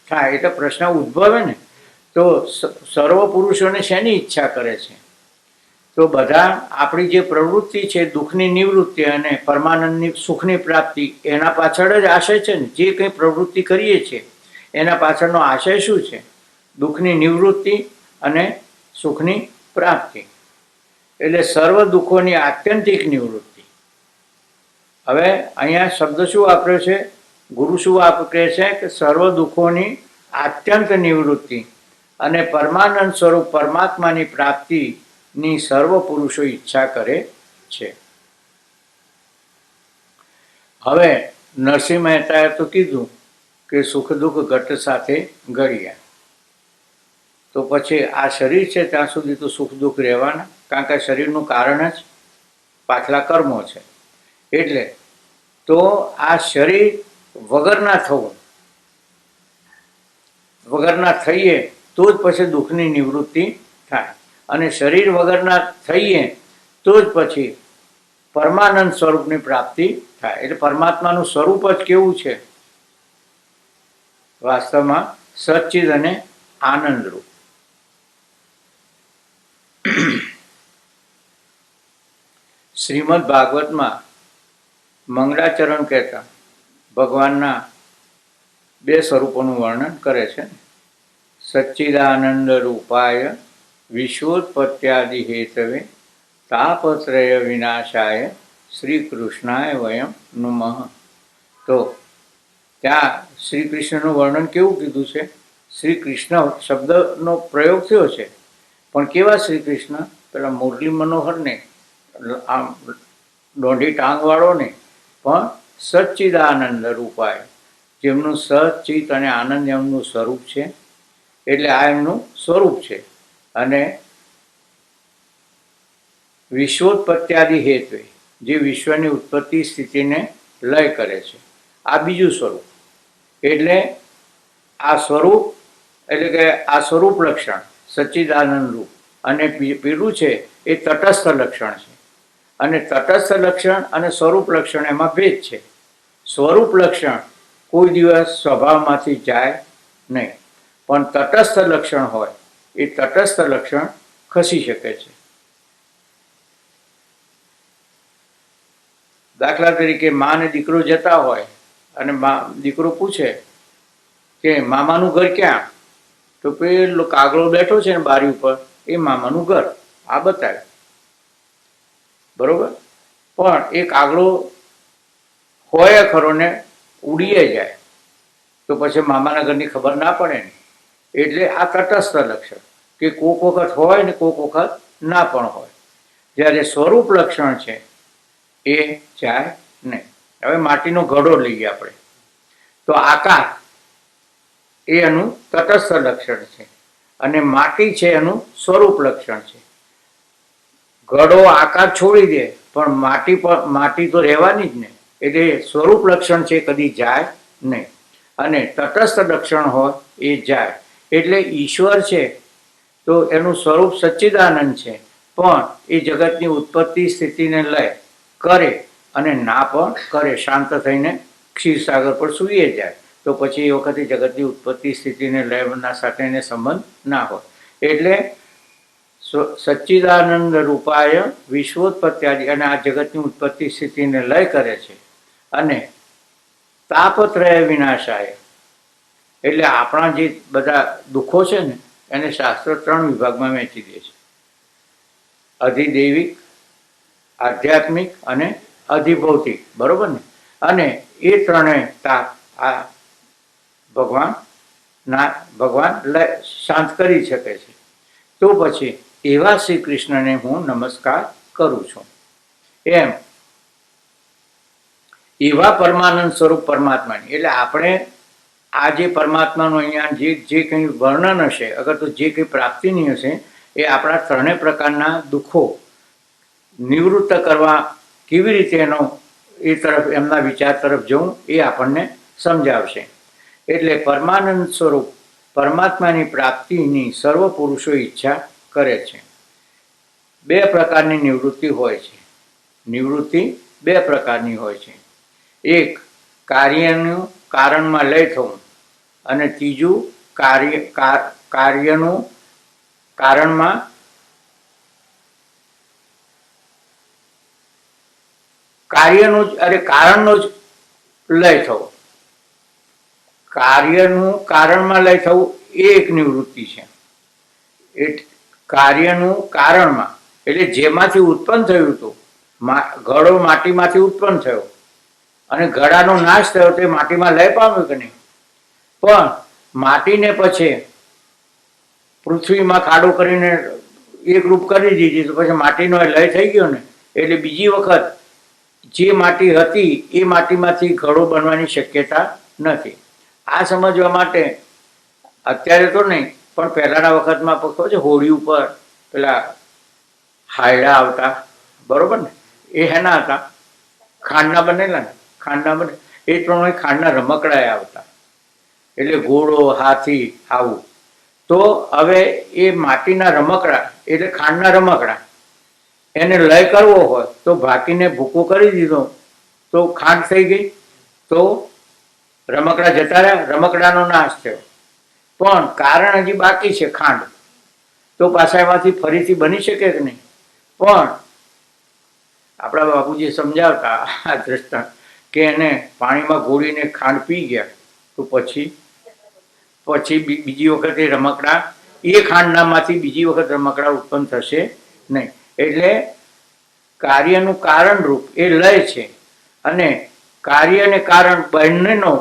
થાય એટલે પ્રશ્ન ઉદ્ભવે ને, તો સર્વ પુરુષોને શેની ઈચ્છા કરે છે? તો બધા આપણી જે પ્રવૃત્તિ છે દુઃખની નિવૃત્તિ અને પરમાનંદની સુખની પ્રાપ્તિ, એના પાછળ જ આશય છે ને. જે કંઈ પ્રવૃત્તિ કરીએ છીએ એના પાછળનો આશય શું છે? દુઃખની નિવૃત્તિ અને સુખની પ્રાપ્તિ. એટલે સર્વ દુઃખોની આત્યંતિક નિવૃત્તિ. હવે અહીંયા શબ્દ શું વાપર્યો છે? ગુરુ શું વાપરે છે કે સર્વ દુઃખોની આત્યંત નિવૃત્તિ અને પરમાનંદ સ્વરૂપ પરમાત્માની પ્રાપ્તિની સર્વ પુરુષો ઈચ્છા કરે છે. હવે નરસિંહ મહેતાએ તો કીધું કે સુખ દુઃખ ઘટ સાથે ઘડ્યા. તો પછી આ શરીર છે ત્યાં સુધી તો સુખ દુઃખ રહેવાના, કારણ કે શરીરનું કારણ જ પાછલા કર્મો છે. એટલે તો આ શરીર વગરના થવું, વગરના થઈએ તો જ પછી દુઃખની નિવૃત્તિ થાય, અને શરીર વગરના થઈએ તો જ પછી પરમાનંદ સ્વરૂપની પ્રાપ્તિ થાય. એટલે પરમાત્માનું સ્વરૂપ જ કેવું છે? વાસ્તવમાં સચ્ચિદ અને આનંદરૂપ. શ્રીમદ ભાગવતમાં મંગળાચરણ કહેતા ભગવાનના 2 સ્વરૂપોનું વર્ણન કરે છે. સચ્ચિદાનંદ રૂપાય વિશ્વોત્પત્યાદિ હેતવે તાપત્રય વિનાશાય શ્રી કૃષ્ણાય વયમ નુમઃ. તો ત્યાં શ્રી કૃષ્ણનું વર્ણન કેવું કીધું છે? શ્રી કૃષ્ણ શબ્દનો પ્રયોગ થયો છે, પણ કેવા શ્રી કૃષ્ણ? પેલા મુરલી મનોહર ને, આમ દોઢી ટાંગવાળો ને, પણ સચ્ચિદાનંદ રૂપાય, જેમનું સચ્ચિત અને આનંદ એમનું સ્વરૂપ છે. એટલે આ એમનું સ્વરૂપ છે. અને વિશ્વોત્પત્યાદિ હેત્વે, જે વિશ્વની ઉત્પત્તિ સ્થિતિને લય કરે છે, આ બીજું સ્વરૂપ. એટલે આ સ્વરૂપ એટલે કે આ સ્વરૂપ લક્ષણ સચ્ચિદાનંદ રૂપ, અને પેલું છે એ તટસ્થ લક્ષણ છે. અને તટસ્થ લક્ષણ અને સ્વરૂપ લક્ષણ એમાં ભેદ છે. સ્વરૂપ લક્ષણ કોઈ દિવસ સ્વભાવમાંથી જાય નહીં, પણ તટસ્થ લક્ષણ હોય એ તટસ્થ લક્ષણ ખસી શકે છે. દાખલા તરીકે મા ને દીકરો જતા હોય અને દીકરો પૂછે કે મામાનું ઘર ક્યાં? તો પેલો કાગડો બેઠો છે ને બારી ઉપર, એ મામાનું ઘર આ બતાવે. બરોબર? પણ એ કાગડો હોય ખરો ને ઉડીએ જાય તો પછી મામાના ઘરની ખબર ના પડે ને. એટલે આ તટસ્થ લક્ષણ કે કોક વખત હોય ને કોક વખત ના પણ હોય. જ્યારે સ્વરૂપ લક્ષણ છે એ જાય નહીં. હવે માટીનો ઘડો લઈએ આપણે, તો આકાર એ એનું તટસ્થ લક્ષણ છે, અને માટી છે એનું સ્વરૂપ લક્ષણ છે. ઘડો આકાર છોડી દે પણ માટી તો રહેવાની જ ને. એટલે સ્વરૂપ લક્ષણ છે કદી જાય નહીં, અને તટસ્થ લક્ષણ હોય એ જાય. એટલે ઈશ્વર છે તો એનું સ્વરૂપ સચ્ચિદાનંદ છે, પણ એ જગતની ઉત્પત્તિ સ્થિતિને લય કરે અને ના પણ કરે. શાંત થઈને ક્ષીરસાગર પર સૂઈએ જાય તો પછી એ વખતે જગતની ઉત્પત્તિ સ્થિતિને લયના સાથે એને સંબંધ ના હોય. એટલે સચ્ચિદાનંદ રૂપાય વિશ્વોત્પત્યાદિ, અને આ જગતની ઉત્પત્તિ સ્થિતિને લય કરે છે. અને તાપત્રય વિનાશાય, એટલે આપણા જે બધા દુઃખો છે ને એને શાસ્ત્ર 3 વિભાગમાં વહેંચી દે છે: અધિદૈવિક, આધ્યાત્મિક અને અધિભૌતિક. બરોબર ને? અને એ ત્રણેય તાપ આ ભગવાન શાંત કરી શકે છે. તો પછી એવા શ્રી કૃષ્ણને હું નમસ્કાર કરું છું. એમ એવા પરમાનંદ સ્વરૂપ પરમાત્માની, એટલે આપણે આ જે પરમાત્માનું અહીંયા જે કંઈ વર્ણન હશે, અગર તો જે કંઈ પ્રાપ્તિની હશે, એ આપણા 3 પ્રકારના દુઃખો નિવૃત્ત કરવા કેવી રીતે એનો એ તરફ એમના વિચાર તરફ જવું એ આપણને સમજાવશે. એટલે પરમાનંદ સ્વરૂપ પરમાત્માની પ્રાપ્તિની સર્વ પુરુષો ઈચ્છા કરે છે. 2 પ્રકારની નિવૃત્તિ હોય છે. નિવૃત્તિ 2 પ્રકારની હોય છે. એક કાર્યનું કારણમાં લય થવું, અને ત્રીજું કાર્યનું કારણમાં કારણનો જ લય થવો. કાર્યનું કારણમાં લય થવું એ એક નિવૃત્તિ છે. કાર્યનું કારણમાં એટલે જેમાંથી ઉત્પન્ન થયું હતું, ઘડો માટીમાંથી ઉત્પન્ન થયો અને ઘડાનો નાશ થયો, તે માટીમાં લય પામ્યો કે નહીં? પણ માટીને પછી પૃથ્વીમાં ખાડો કરીને એકરૂપ કરી દીધી તો પછી માટીનો લય થઈ ગયો ને. એટલે બીજી વખત જે માટી હતી એ માટીમાંથી ઘડો બનવાની શક્યતા નથી. આ સમજવા માટે અત્યારે તો નહીં, પણ પહેલાના વખતમાં ખબર છે હોળી ઉપર પેલા હાયડા આવતા, બરોબર ને? એ હેના હતા? ખાંડના બનેલા ને, ખાંડના બને એ પ્રમાણે ખાંડના રમકડા આવતા, એટલે ઘોડો, હાથી આવું. તો હવે એ માટીના રમકડા એટલે ખાંડના રમકડા, એને લય કરવો હોય તો ભાકીને ભૂકો કરી દીધો તો ખાંડ થઈ ગઈ, તો રમકડા જતા રહ્યા, રમકડાનો નાશ થયો. પણ કારણ હજી બાકી છે ખાંડ, તો પાછા એમાંથી ફરીથી બની શકે કે નહીં? પણ આપણા બાપુજી સમજાવતા આ દ્રષ્ટાંત કે એને પાણીમાં ઘોળીને ખાંડ પી ગયા તો પછી બીજી વખત એ રમકડા, એ ખાંડનામાંથી બીજી વખત રમકડા ઉત્પન્ન થશે નહીં. એટલે કાર્યનું કારણરૂપ એ લય છે, અને કાર્ય અને કારણ બંનેનો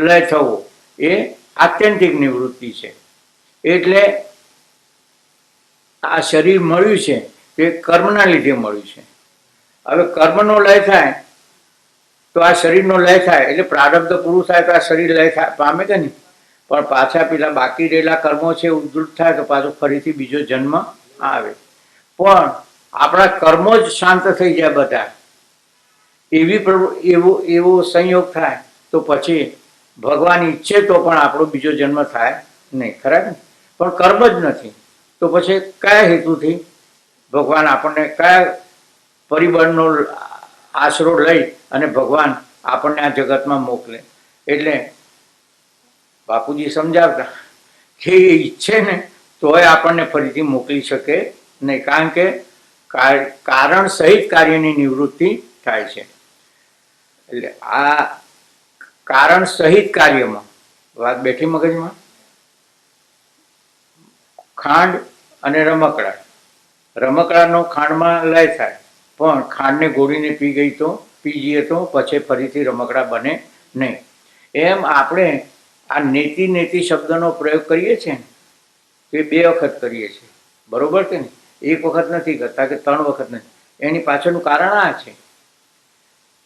લય થવો એ આત્યંતિક નિવૃત્તિ છે. એટલે આ શરીર મળ્યું છે તે કર્મના લીધે મળ્યું છે. હવે કર્મનો લય થાય તો આ શરીરનો લય થાય, એટલે પ્રારબ્ધ પૂરું થાય તો આ શરીર લય થાય પામે કે નહીં? પણ પાછા પેલા બાકી રહેલા કર્મો છે ઉદ્ધૃત થાય તો પાછો ફરીથી બીજો જન્મ આવે. પણ આપણા કર્મો જ શાંત થઈ જાય બધા, એવો સંયોગ થાય તો પછી ભગવાન ઈચ્છે તો પણ આપણો બીજો જન્મ થાય નહીં, ખરા ને? પણ કર્મ જ નથી તો પછી કયા હેતુથી ભગવાન આપણને, કયા પરિબળનો આશરો લઈ અને ભગવાન આપણને આ જગતમાં મોકલે? એટલે બાપુજી સમજાવતા કે એ ઈચ્છે ને તોય આપણને ફરીથી મોકલી શકે નહીં, કારણ કે કારણ સહિત કાર્યની નિવૃત્તિ થાય છે. એટલે આ કારણ સહિત કાર્યમાં વાત બેઠી મગજમાં. ખાંડ અને રમકડા, રમકડાનો ખાંડમાં લય થાય, પણ ખાંડને ઘોળીને પી જઈએ તો પછી ફરીથી રમકડા બને નહીં. એમ આપણે આ નેતિ શબ્દનો પ્રયોગ કરીએ છીએ ને એ 2 વખત કરીએ છીએ, બરોબર કે નહીં? એક વખત નથી કરતા કે 3 વખત નથી. એની પાછળનું કારણ આ છે,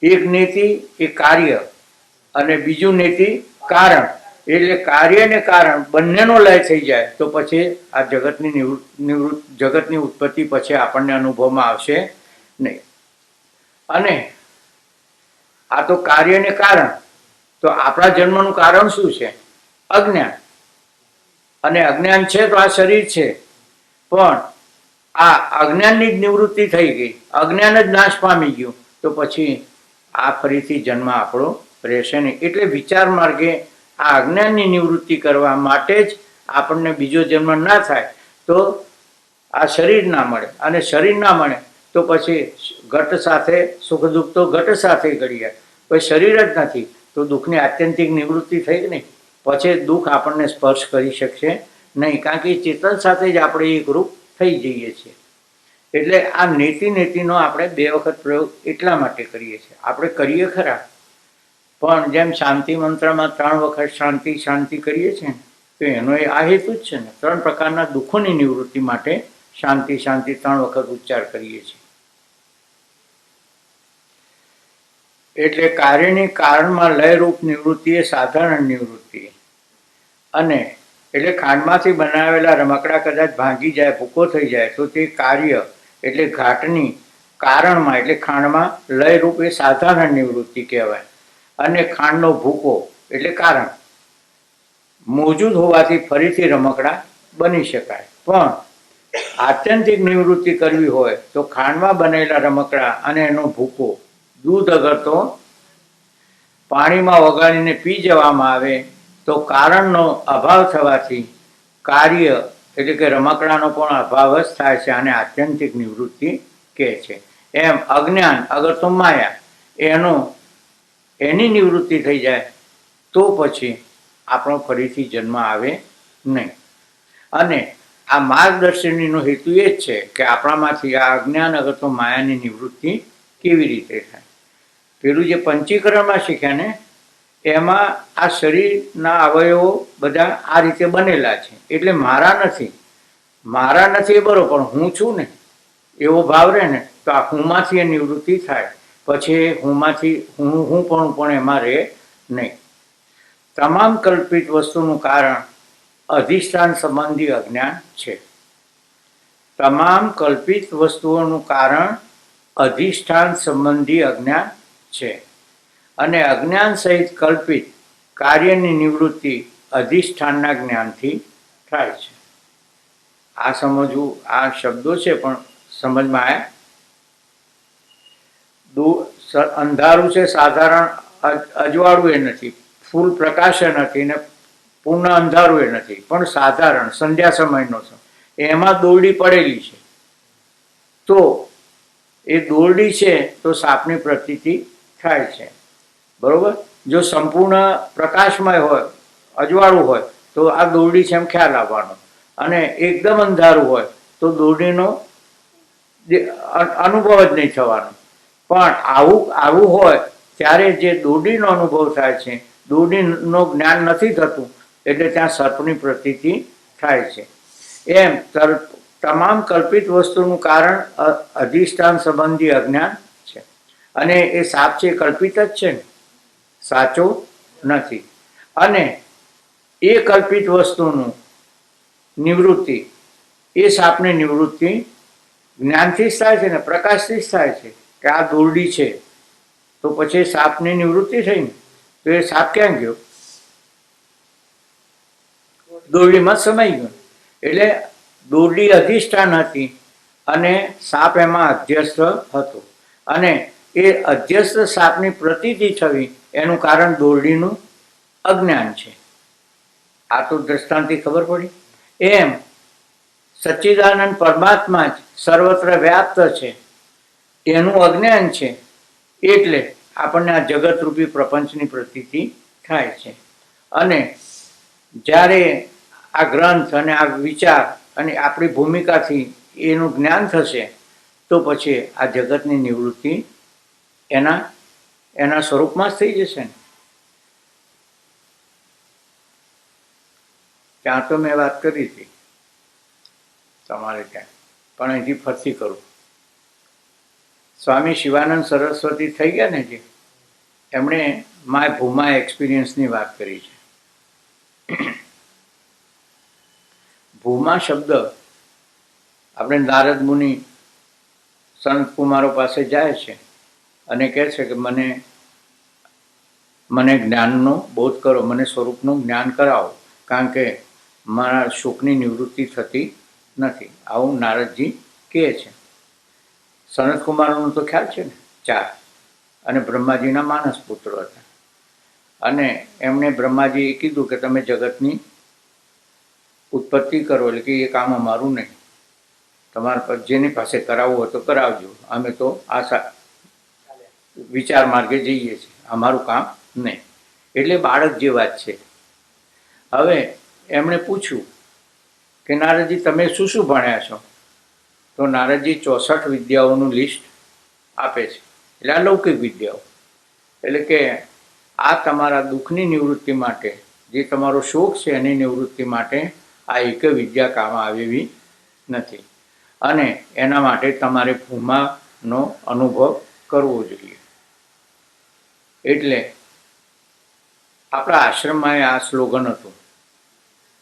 એક નેતિ એ કાર્ય અને બીજું નેતિ કારણ. એટલે કાર્ય ને કારણ બંનેનો લય થઈ જાય તો પછી આ જગતની ઉત્પત્તિ પછી આપણને અનુભવમાં આવશે નહીં. અને આ તો કાર્ય ને કારણ, તો આપણા જન્મનું કારણ શું છે? અજ્ઞાન. અને અજ્ઞાન છે તો આ શરીર છે, પણ આ અજ્ઞાનની જ નિવૃત્તિ થઈ ગઈ, અજ્ઞાન જ નાશ પામી ગયું, તો પછી આ ફરીથી જન્મ આપણો રહેશે નહીં. એટલે વિચાર માર્ગે આ અજ્ઞાનની નિવૃત્તિ કરવા માટે જ આપણને બીજો જન્મ ના થાય તો આ શરીર ના મળે, અને શરીર ના મળે તો પછી ઘટ સાથે સુખ દુઃખ તો ઘટ સાથે ઘડ્યા, પછી શરીર જ નથી તો દુઃખની આત્યંતિક નિવૃત્તિ થઈ જ નહીં. પછી દુઃખ આપણને સ્પર્શ કરી શકશે નહીં, કારણ કે ચેતન સાથે જ આપણે એકરૂપ થઈ જઈએ છીએ. એટલે આ નેતિનો આપણે 2 વખત પ્રયોગ એટલા માટે કરીએ છીએ. આપણે કરીએ ખરા, પણ જેમ શાંતિ મંત્રમાં 3 વખત શાંતિ શાંતિ કરીએ છીએ ને, તો એનો આ હેતુ જ છે ને. 3 પ્રકારના દુઃખોની નિવૃત્તિ માટે શાંતિ શાંતિ 3 વખત ઉચ્ચાર કરીએ છીએ. એટલે કાર્યની કારણમાં લયરૂપ નિવૃત્તિ એ સાધારણ નિવૃત્તિ. અને એટલે ખાંડમાંથી બનાવેલા રમકડા કદાચ ભાંગી જાય, ભૂકો થઈ જાય તો તે કાર્ય એટલે ઘાટની કારણમાં એટલે ખાંડમાં લયરૂપ એ સાધારણ નિવૃત્તિ કહેવાય. અને ખાંડનો ભૂકો એટલે કારણ મોજૂદ હોવાથી ફરીથી રમકડા બની શકાય. પણ આત્યંતિક નિવૃત્તિ કરવી હોય તો ખાંડમાં બનેલા રમકડા અને એનો ભૂકો દૂધ અગર તો પાણીમાં ઓગાળીને પી જવામાં આવે તો કારણનો અભાવ થવાથી કાર્ય એટલે કે રમકડાનો પણ અભાવ જ થાય છે, અને આત્યંતિક નિવૃત્તિ કહે છે. એમ અજ્ઞાન અગર તો માયા એની નિવૃત્તિ થઈ જાય તો પછી આપણો ફરીથી જન્મ આવે નહીં. અને આ માર્ગદર્શનનો હેતુ એ જ છે કે આપણામાંથી આ અજ્ઞાન અગર તો માયાની નિવૃત્તિ કેવી રીતે થાય. પેલું જે પંચીકરણમાં શીખ્યા ને એમાં આ શરીરના અવયવો બધા આ રીતે બનેલા છે, એટલે મારા નથી એ બરોબર, પણ હું છું ને એવો ભાવ રહે ને તો આ હુંમાંથી એ નિવૃત્તિ થાય. પછી હુંમાંથી હું પણ એમાં રહે નહીં. તમામ કલ્પિત વસ્તુનું કારણ અધિષ્ઠાન સંબંધી અજ્ઞાન છે. તમામ કલ્પિત વસ્તુઓનું કારણ અધિષ્ઠાન સંબંધી અજ્ઞાન છે અને અજ્ઞાન સહિત કલ્પિત કાર્યની નિવૃત્તિ અધિષ્ઠાનના જ્ઞાનથી થાય છે. આ સમજવું, આ શબ્દો છે પણ સમજમાં આવ્યા. અંધારું છે, સાધારણ અજવાળું એ નથી, ફૂલ પ્રકાશ નથી ને પૂર્ણ અંધારું એ નથી, પણ સાધારણ સંધ્યા સમયનો છે. એમાં દોરડી પડેલી છે, તો એ દોરડી છે તો સાપની પ્રતીતિ થાય છે. બરોબર. જો સંપૂર્ણ પ્રકાશમય હોય, અજવાળું હોય, તો આ દોરડી છે એમ ખ્યાલ આવવાનો, અને એકદમ અંધારું હોય તો દોરડીનો અનુભવ જ નહીં થવાનો. પણ આવું હોય ત્યારે જે દોરડીનો અનુભવ થાય છે, દોરડીનો જ્ઞાન નથી થતું, એટલે ત્યાં સર્પની પ્રતીતિ થાય છે. એમ તમામ કલ્પિત વસ્તુનું કારણ અધિષ્ઠાન સંબંધી અજ્ઞાન છે. અને એ સાપ છે કલ્પિત જ છે ને, સાચો નથી. અને એ કલ્પિત વસ્તુનું નિવૃત્તિ, એ સાપની નિવૃત્તિ જ્ઞાનથી જ થાય છે ને, પ્રકાશથી જ થાય છે. કે આ દોરડી છે તો પછી સાપની નિવૃત્તિ થઈ ને, તો એ સાપ ક્યાં ગયો? દોરડીમાં સમાઈ ગયો. એટલે દોરડી અધિષ્ઠાન હતી અને સાપ એમાં અધ્યસ્થ હતો, અને એ અધ્યસ્થ સાપની પ્રતીતિ થવી એનું કારણ દોરડીનું અજ્ઞાન છે. આ તો દ્રષ્ટાંતથી ખબર પડી. એમ સચ્ચિદાનંદ પરમાત્મા જ સર્વત્ર વ્યાપ્ત છે, એનું અજ્ઞાન છે, એટલે આપણને આ જગતરૂપી પ્રપંચની પ્રતીતિ થાય છે. અને જ્યારે આ ગ્રંથ અને આ વિચાર અને આપણી ભૂમિકાથી એનું જ્ઞાન થશે, તો પછી આ જગતની નિવૃત્તિ એના સ્વરૂપમાં જ થઈ જશે ને. ત્યાં તો મેં વાત કરી હતી તમારે ત્યાં, પણ અહીંથી ફરતી કરું. સ્વામી શિવાનંદ સરસ્વતી થઈ ગયા ને, જે એમણે માય ભૂમા એક્સપિરિયન્સની વાત કરી છે. ભૂમા શબ્દ આપણે નારદ મુનિ સંત કુમારો પાસે જાય છે અને કહે છે કે મને જ્ઞાનનો બોધ કરો, મને સ્વરૂપનું જ્ઞાન કરાવો, કારણ કે મારા શોકની નિવૃત્તિ થતી નથી. આવું નારદજી કહે છે. સનત કુમારોનો તો ખ્યાલ છે ને, 4, અને બ્રહ્માજીના માનસ પુત્રો હતા. અને એમણે બ્રહ્માજીએ કીધું કે તમે જગતની ઉત્પત્તિ કરો, એટલે કે એ કામ અમારું નહીં, તમારા જેની પાસે કરાવવું હોય તો કરાવજો, અમે તો આશા વિચાર માર્ગે જઈએ છીએ, અમારું કામ નહીં. એટલે બાળક જેવા જ છે. હવે એમણે પૂછ્યું કે નારદજી તમે શું શું ભણ્યા છો? તો નારદજી 64 વિદ્યાઓનું લિસ્ટ આપે છે. એટલે આ લૌકિક વિદ્યાઓ, એટલે કે આ તમારા દુઃખની નિવૃત્તિ માટે, જે તમારો શોક છે એની નિવૃત્તિ માટે આ એક વિદ્યા કામ આવેવી નથી, અને એના માટે તમારે ભૂમાનો અનુભવ કરવો જોઈએ. એટલે આપણા આશ્રમમાં આ સ્લોગન હતું,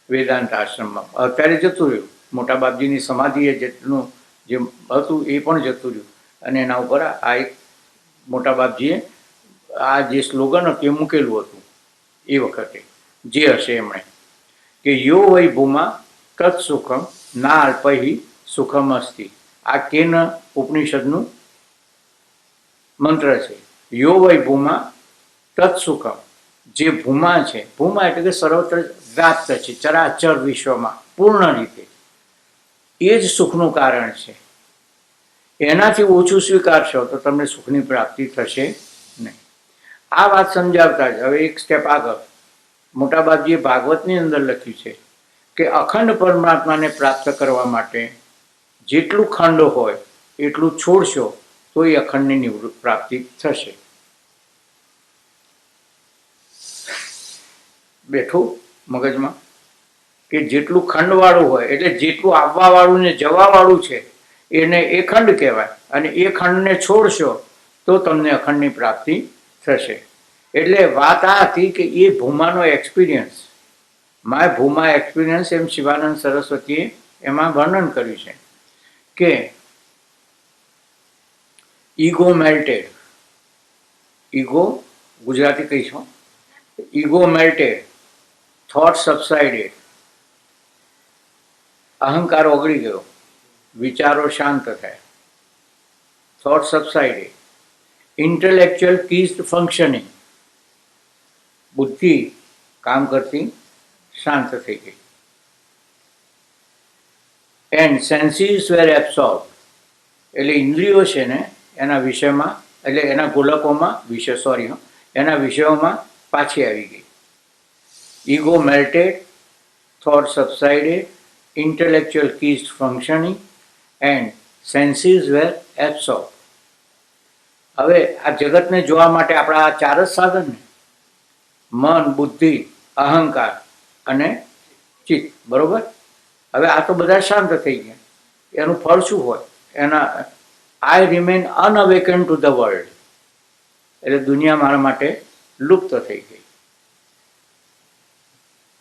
વેદાંત આશ્રમમાં. અત્યારે જતું રહ્યું, મોટા બાપજીની સમાધિએ જેટલું જે હતું એ પણ જતું રહ્યું, અને એના ઉપર આ એક મોટા બાપજીએ આ જે સ્લોગન હતું એ મૂકેલું હતું એ વખતે, જે હશે એમણે, કે યો વૈ ભૂમા તત્ સુખમ ના અલ્પૈ સુખમ અસ્તિ. આ કેન ઉપનિષદનું મંત્ર છે. યો વૈ ભૂમા તત્ સુખમ, જે ભૂમા છે, ભૂમા એટલે કે સર્વત્ર વ્યાપ્ત છે ચરાચર વિશ્વમાં પૂર્ણ રીતે, એ જ સુખનું કારણ છે. એનાથી ઓછું સ્વીકારશો તો તમને સુખની પ્રાપ્તિ થશે નહીં. આ વાત સમજાવતા જ હવે એક સ્ટેપ આગળ મોટા બાપજીએ ભાગવતની અંદર લખ્યું છે કે અખંડ પરમાત્માને પ્રાપ્ત કરવા માટે જેટલું ખંડ હોય એટલું છોડશો તો એ અખંડની નિવૃત્તિ પ્રાપ્તિ થશે. બેઠું મગજમાં કે જેટલું ખંડવાળું હોય એટલે જેટલું આવવાવાળું ને જવાવાળું છે એને એ ખંડ કહેવાય, અને એ ખંડને છોડશો તો તમને અખંડની પ્રાપ્તિ થશે. એટલે વાત આ હતી કે એ ભૂમાનો એક્સપિરિયન્સ, માય ભૂમા એક્સપિરિયન્સ, એમ શિવાનંદ સરસ્વતીએ એમાં વર્ણન કર્યું છે કે ઈગો મેલ્ટેડ, ઈગો ગુજરાતી કહીશું, ઈગો મેલ્ટેડ, થોટ સબસાઇડેડ, અહંકાર ઓગળી ગયો, વિચારો શાંત થયા, thought subsided, intellectual piece functioning, બુદ્ધિ કામ કરતી શાંત થઈ ગઈ, એન્ડ સેન્સીસ વેર એબ્સોર્બ, એટલે ઇન્દ્રિયો છે ને એના વિષયમાં, એટલે એના ગોલકોમાં એના વિષયોમાં પાછી આવી ગઈ. Ego melted, thought subsided, intellectual keys functioning and senses were absorb. હવે આ જગતને જોવા માટે આપણા આ ચાર જ સાધન ને, મન, બુદ્ધિ, અહંકાર અને ચિત્ત, બરોબર. હવે આ તો બધા શાંત થઈ ગયા. એનું ફળ શું હોય? એના આઈ રિમેન અનઅવેકન ટુ ધ વર્લ્ડ, એટલે દુનિયા મારા માટે લુપ્ત થઈ ગઈ.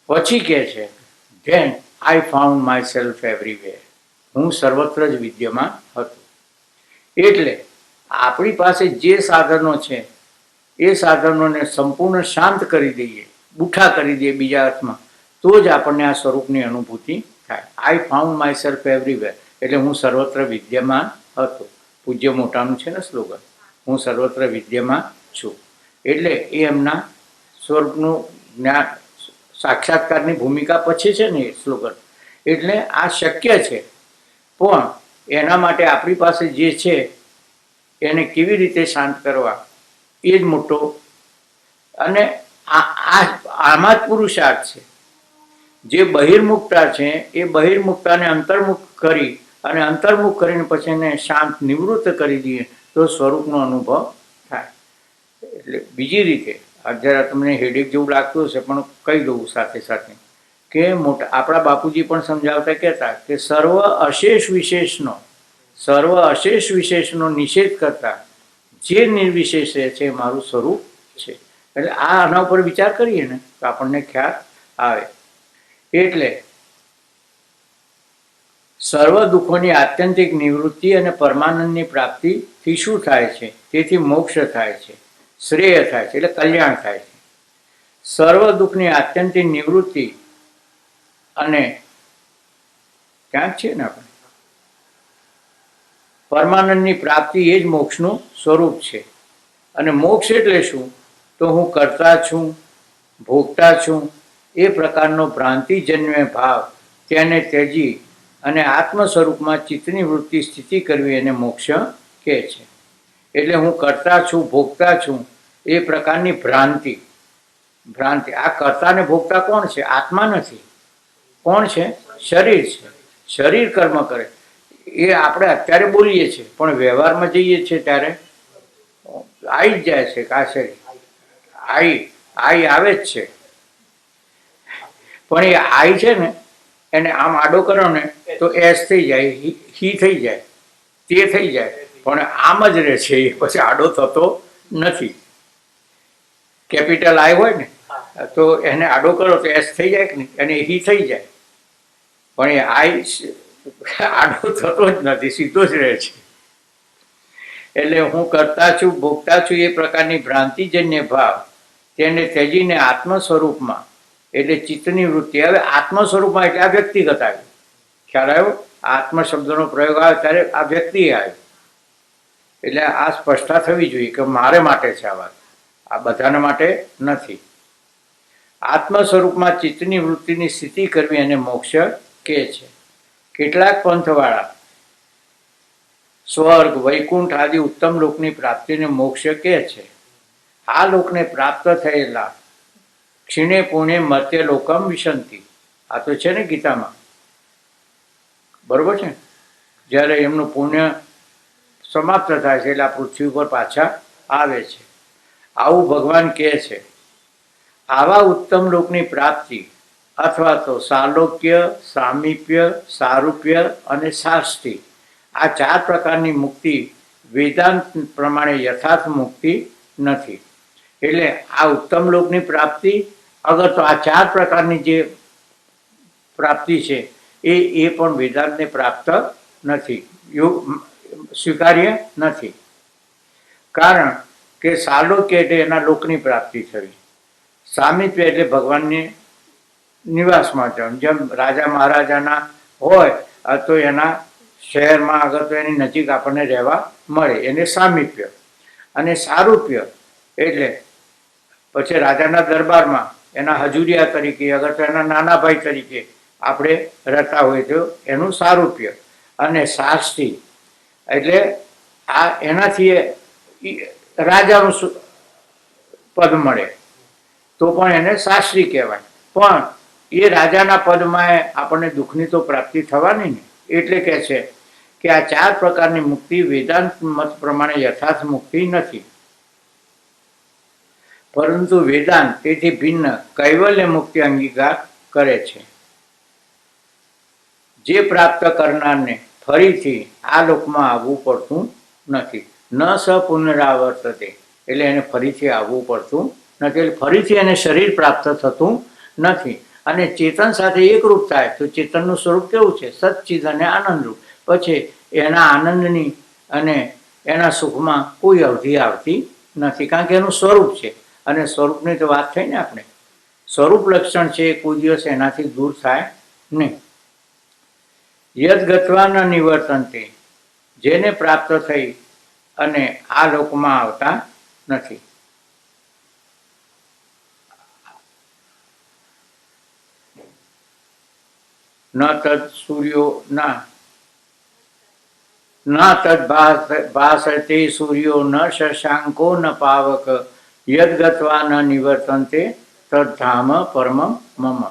પછી કે છે than I found my self everywhere, હું સર્વત્ર જ વિદ્યમાન હતો. એટલે આપણી પાસે જે સાધનો છે એ સાધનોને સંપૂર્ણ શાંત કરી દઈએ, બુઠા કરી દઈએ બીજા અર્થમાં, તો જ આપણને આ સ્વરૂપની અનુભૂતિ થાય. I found my self everywhere એટલે હું સર્વત્ર વિદ્યમાન હતો. પૂજ્ય મોટાનું છે ને સ્લોગન, હું સર્વત્ર વિદ્યમાન છું. એટલે એ એમના સ્વરૂપનું જ્ઞાન સાક્ષાત્કારની ભૂમિકા પછી છે ને એ સ્લોગન. એટલે આ શક્ય છે, પણ એના માટે આપણી પાસે જે છે એને કેવી રીતે શાંત કરવા એ જ મોટો, અને આમાં જ પુરુષાર્થ છે. જે બહિર્મુખતા છે એ બહિર્મુખતાને અંતર્મુખ કરી અને અંતર્મુખ કરીને પછી એને શાંત નિવૃત્ત કરી દઈએ તો સ્વરૂપનો અનુભવ થાય. એટલે બીજી રીતે જરા તમને હેડેક જેવું લાગતું હશે, પણ કહી દઉં સાથે સાથે કે મોટા આપણા બાપુજી પણ સમજાવતા કહેતા કે સર્વ અશેષ વિશેષનો નિષેધ કરતા જે નિર્વિશેષ છે મારું સ્વરૂપ છે. એટલે આના ઉપર વિચાર કરીએ ને તો આપણને ખ્યાલ આવે. એટલે સર્વ દુઃખોની આત્યંતિક નિવૃત્તિ અને પરમાનંદની પ્રાપ્તિથી શું થાય છે? તેથી મોક્ષ થાય છે, શ્રેય થાય છે, એટલે કલ્યાણ થાય છે. સર્વ દુઃખની આત્યંતિક નિવૃત્તિ અને ક્યાંક છે ને આપણે પરમાનંદની પ્રાપ્તિ એ જ મોક્ષનું સ્વરૂપ છે. અને મોક્ષ એટલે શું? તો હું કરતા છું, ભોગતા છું, એ પ્રકારનો ભ્રાંતિજન્ય ભાવ તેને ત્યજી અને આત્મ સ્વરૂપમાં ચિત્તની વૃત્તિ સ્થિતિ કરવી એને મોક્ષ કહે છે. એટલે હું કરતા છું, ભોગતા છું, એ પ્રકારની ભ્રાંતિ. આ કરતા ને ભોગતા કોણ છે? આત્મા નથી. કોણ છે? શરીર છે. શરીર કર્મ કરે એ આપણે અત્યારે બોલીએ છીએ, પણ વ્યવહારમાં જઈએ છીએ ત્યારે આવી જ જાય છે. આ શરીર આઈ આવે જ છે, પણ એ આઈ છે ને એને આમ આડો કરો ને તો એસ થઈ જાય, હી થઈ જાય, તે થઈ જાય, પણ આમ જ રહે છે. એ પછી આડો થતો નથી. કેપિટલ આઈ હોય ને તો એને આડો કરો તો એસ થઈ જાય કે નહીં, અને હી થઈ જાય, પણ એ આઈ આડો થતો જ નથી, સીધો જ રહે છે. એટલે હું કરતા છું, ભોગતા છું, એ પ્રકારની ભ્રાંતિજન્ય ભાવ તેને ત્યજીને આત્મ સ્વરૂપમાં એટલે ચિત્તની વૃત્તિ. હવે આત્મ સ્વરૂપમાં એટલે આ વ્યક્તિગત આવ્યું, ખ્યાલ આવ્યો? આત્મ શબ્દનો પ્રયોગ આવે ત્યારે આ વ્યક્તિ આવ્યું. એટલે આ સ્પષ્ટતા થવી જોઈએ કે મારે માટે છે આ વાત, આ બધાના માટે નથી. આત્મ સ્વરૂપમાં ચિત્તની વૃત્તિની સ્થિતિ કરવી અને મોક્ષ કહે છે. કેટલાક પંથવાળા સ્વર્ગ, વૈકુંઠ આદિ ઉત્તમ લોકની પ્રાપ્તિને મોક્ષ કહે છે. આ લોકને પ્રાપ્ત થયેલા ક્ષીણે પુણે મર્ત્ય લોકમ વિશંતિ, આ તો છે ને ગીતામાં, બરોબર છે? જ્યારે એમનું પુણ્ય સમાપ્ત થાય છે એટલે આ પૃથ્વી ઉપર પાછા આવે છે. આવું ભગવાન કહે છે. આવા ઉત્તમ લોકની પ્રાપ્તિ અથવા તો સાલોક્ય, સામીપ્ય, સારૂપ્ય અને શાસ્તિ, આ ચાર પ્રકારની મુક્તિ વેદાંત પ્રમાણે યથાર્થ મુક્તિ નથી. એટલે આ ઉત્તમ લોકની પ્રાપ્તિ અગર તો આ 4 પ્રકારની જે પ્રાપ્તિ છે એ પણ વેદાંતને પ્રાપ્ત નથી, સ્વીકાર્ય નથી. કારણ કે સાલોક્ય એટલે એના લોકની પ્રાપ્તિ થવી, સામિત્ય એટલે ભગવાનની નિવાસમાં જવું. જેમ રાજા મહારાજાના હોય તો એના શહેરમાં આગળ તો એની નજીક આપણને રહેવા મળે, એને સામિપ્ય. અને સારૂપ્ય એટલે પછી રાજાના દરબારમાં એના હજુરિયા તરીકે અગર તો એના નાના ભાઈ તરીકે આપણે રહેતા હોય તો એનું સારૂપ્ય. અને શાસ્ત્રી એટલે આ એનાથી રાજાનું પદ મળે તો પણ એને શાસ્ત્રી કહેવાય. પણ એ રાજાના પદમાં આપણને દુઃખની તો પ્રાપ્તિ થવાની ને, એટલે કહે છે કે આ 4 પ્રકારની મુક્તિ વેદાંત મત પ્રમાણે યથાર્થ મુક્તિ નથી, પરંતુ વેદાંત તેથી ભિન્ન કૈવલ્ય મુક્તિ અંગીકાર કરે છે, જે પ્રાપ્ત કરનારને ફરીથી આ લોકમાં આવવું પડતું નથી. ન સ પુનરાવર્તતે એટલે એને ફરીથી આવવું પડતું નથી, એટલે ફરીથી એને શરીર પ્રાપ્ત થતું નથી. અને ચેતન સાથે એકરૂપ થાય તો ચેતનનું સ્વરૂપ કેવું છે? સચ્ચિદ અને આનંદરૂપ. પછી એના આનંદની અને એના સુખમાં કોઈ અવધિ આવતી નથી, કારણ કે એનું સ્વરૂપ છે. અને સ્વરૂપની તો વાત થઈ ને આપણે, સ્વરૂપ લક્ષણ છે એ કોઈ દિવસ એનાથી દૂર થાય નહીં. યદ ગત્વા ન નિવર્તન્તે જેને પ્રાપ્ત થઈ અને આ લોકમાં આવતા નથી. ન તદ સૂર્યો ન તદ ભાસતે સૂર્યો ન શશાંકો ન પાવક યદ ગત્વા ન નિવર્તન્તે તદ ધામ પરમમ મમ.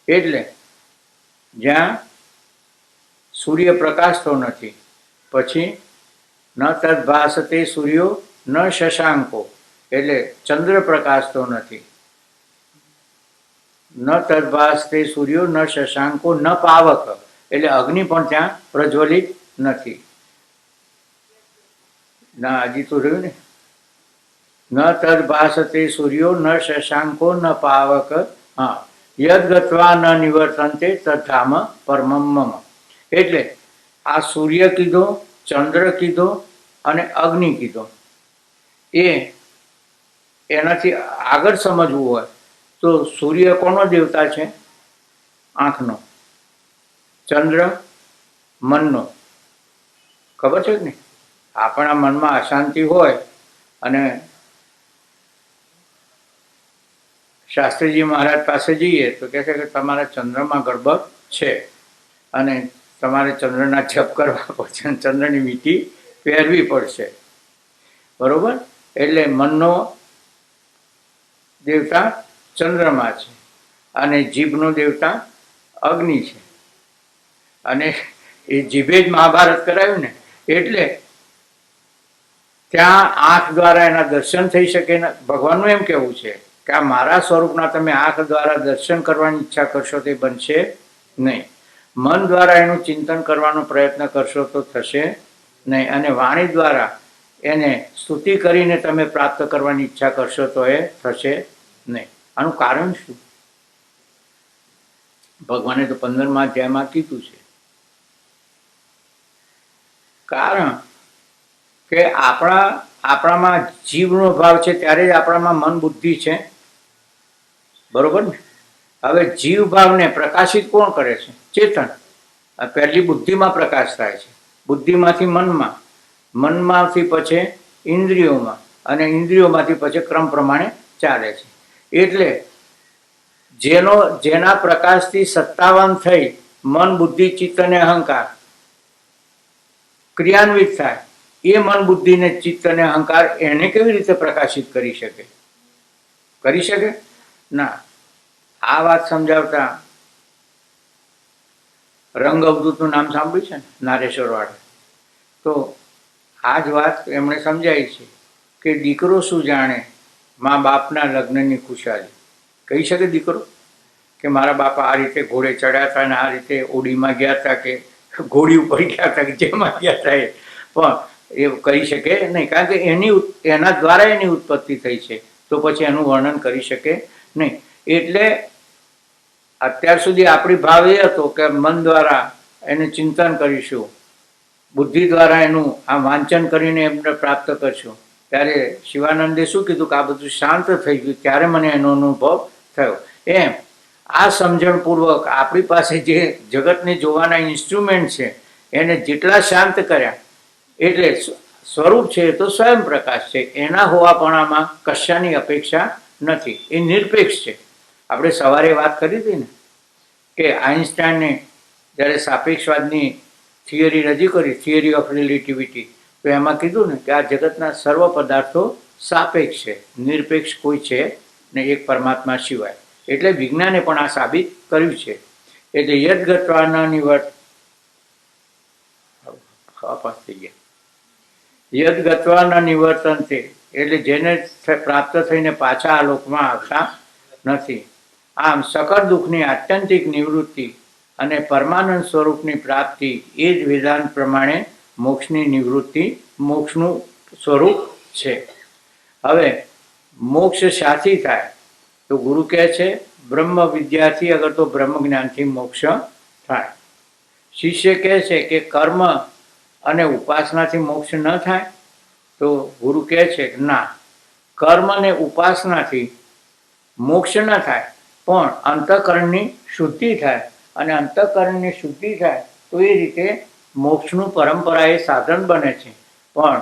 એટલે જ્યાં સૂર્ય પ્રકાશતો નથી, પછી ન તદ ભાસતે સૂર્યો ન શશાંકો એટલે ચંદ્ર પ્રકાશતો નથી, ન તદ ભાસતે સૂર્યો ન શશાંકો ન પાવક એટલે અગ્નિ પણ ત્યાં પ્રજ્વલિત નથી. ના હજી તો રહ્યું ને, ન તદ ભાસતે સૂર્યો ન શશાંકો ન પાવક. હા, યદ ગત્વા ન નિવર્તન્તે તદ્ધામ પરમમ મમ. એટલે આ સૂર્ય કીધો, ચંદ્ર કીધો અને અગ્નિ કીધો. એનાથી આગળ સમજવું હોય તો સૂર્ય કોનો દેવતા છે? આંખનો. ચંદ્ર મનનો. ખબર છે કે નહીં? આપણા મનમાં અશાંતિ હોય અને શાસ્ત્રીજી મહારાજ પાસે જઈએ તો કહે છે કે તમારા ચંદ્રમાં ગડબડ છે અને તમારે ચંદ્રના જપ કરવા પડશે, ચંદ્રની વીંટી પહેરવી પડશે. બરોબર? એટલે મનનો દેવતા ચંદ્રમા છે અને જીભનો દેવતા અગ્નિ છે. અને એ જીભે જ મહાભારત કરાયું ને, એટલે ત્યાં આંખ દ્વારા એના દર્શન થઈ શકે. ભગવાનનું એમ કહેવું છે કે આ મારા સ્વરૂપના તમે આંખ દ્વારા દર્શન કરવાની ઈચ્છા કરશો તે બનશે નહીં. મન દ્વારા એનું ચિંતન કરવાનો પ્રયત્ન કરશો તો થશે નહીં. અને વાણી દ્વારા એને સ્તુતિ કરીને તમે પ્રાપ્ત કરવાની ઈચ્છા કરશો તો એ થશે નહીં. આનું કારણ શું? ભગવાને તો 15મા અધ્યાયમાં કીધું છે. કારણ કે આપણામાં જીવનો ભાવ છે ત્યારે જ આપણામાં મન બુદ્ધિ છે. બરોબર ને? હવે જીવ ભાવને પ્રકાશિત કોણ કરે છે? ચેતન. પહેલી બુદ્ધિમાં પ્રકાશ થાય છે, બુદ્ધિમાંથી મનમાં, મનમાંથી પછી ઇન્દ્રિયોમાં અને ઇન્દ્રિયોમાંથી પછી ક્રમ પ્રમાણે ચાલે છે. એટલે જેના પ્રકાશથી સત્તાવાન થઈ મન, બુદ્ધિ, ચિત્ત અને અહંકાર ક્રિયાન્વિત થાય, એ મન, બુદ્ધિ ને ચિત્ત અને અહંકાર એને કેવી રીતે પ્રકાશિત કરી શકે? કરી શકે ના. આ વાત સમજાવતા રંગ અવધૂતનું નામ સાંભળ્યું છે ને, નારેશ્વર વાળા? તો આ જ વાત એમણે સમજાવી છે કે દીકરો શું જાણે મા બાપના લગ્નની ખુશાલી? કહી શકે દીકરો કે મારા બાપા આ રીતે ઘોડે ચડ્યા હતા ને આ રીતે ઓડીમાં ગયા હતા કે ઘોડી ઉપર ગયા હતા કે જેમાં ગયા હતા? પણ એ કહી શકે નહીં, કારણ કે એના દ્વારા એની ઉત્પત્તિ થઈ છે. તો પછી એનું વર્ણન કરી શકે નહીં. એટલે અત્યાર સુધી આપણી ભાવ એ હતો કે મન દ્વારા એને ચિંતન કરીશું, બુદ્ધિ દ્વારા એનું આ વાંચન કરીને એમને પ્રાપ્ત કરશું. ત્યારે શિવાનંદે શું કીધું કે આ બધું શાંત થઈ ગયું ત્યારે મને એનો અનુભવ થયો. એમ આ સમજણપૂર્વક આપણી પાસે જે જગતને જોવાના ઇન્સ્ટ્રુમેન્ટ છે એને જેટલા શાંત કર્યા, એટલે સ્વરૂપ છે એ તો સ્વયં પ્રકાશ છે, એના હોવાપણામાં કશાની અપેક્ષા નથી, એ નિરપેક્ષ છે. આપણે સવારે વાત કરી હતી ને કે આઇન્સ્ટાઈને જ્યારે સાપેક્ષવાદની થિયરી રજૂ કરી, થિયરી ઓફ રિલેટિવિટી, તો એમાં કીધું ને કે આ જગતના સર્વ પદાર્થો સાપેક્ષ છે, નિરપેક્ષ કોઈ છે ને એક પરમાત્મા સિવાય. એટલે વિજ્ઞાને પણ આ સાબિત કર્યું છે. એટલે યદગત્વા ન નિવર્ત થઈ ગયા યદગત્વા ન નિવર્તન્તે, એટલે જેને પ્રાપ્ત થઈને પાછા આ લોકમાં આવતા નથી. આમ સકળ દુઃખની આત્યંતિક નિવૃત્તિ અને પરમાનંદ સ્વરૂપની પ્રાપ્તિ એ જ વેદાંત પ્રમાણે મોક્ષની નિવૃત્તિ, મોક્ષનું સ્વરૂપ છે. હવે મોક્ષ શાથી થાય તો ગુરુ કહે છે બ્રહ્મ વિદ્યાથી અગર તો બ્રહ્મ જ્ઞાનથી મોક્ષ થાય. શિષ્ય કહે છે કે કર્મ અને ઉપાસનાથી મોક્ષ ન થાય તો ગુરુ કહે છે કે ના, કર્મ અને ઉપાસનાથી મોક્ષ ન થાય, પણ અંતઃકરણની શુદ્ધિ થાય. અને અંતઃકરણની શુદ્ધિ થાય તો એ રીતે મોક્ષનું પરંપરા એ સાધન બને છે, પણ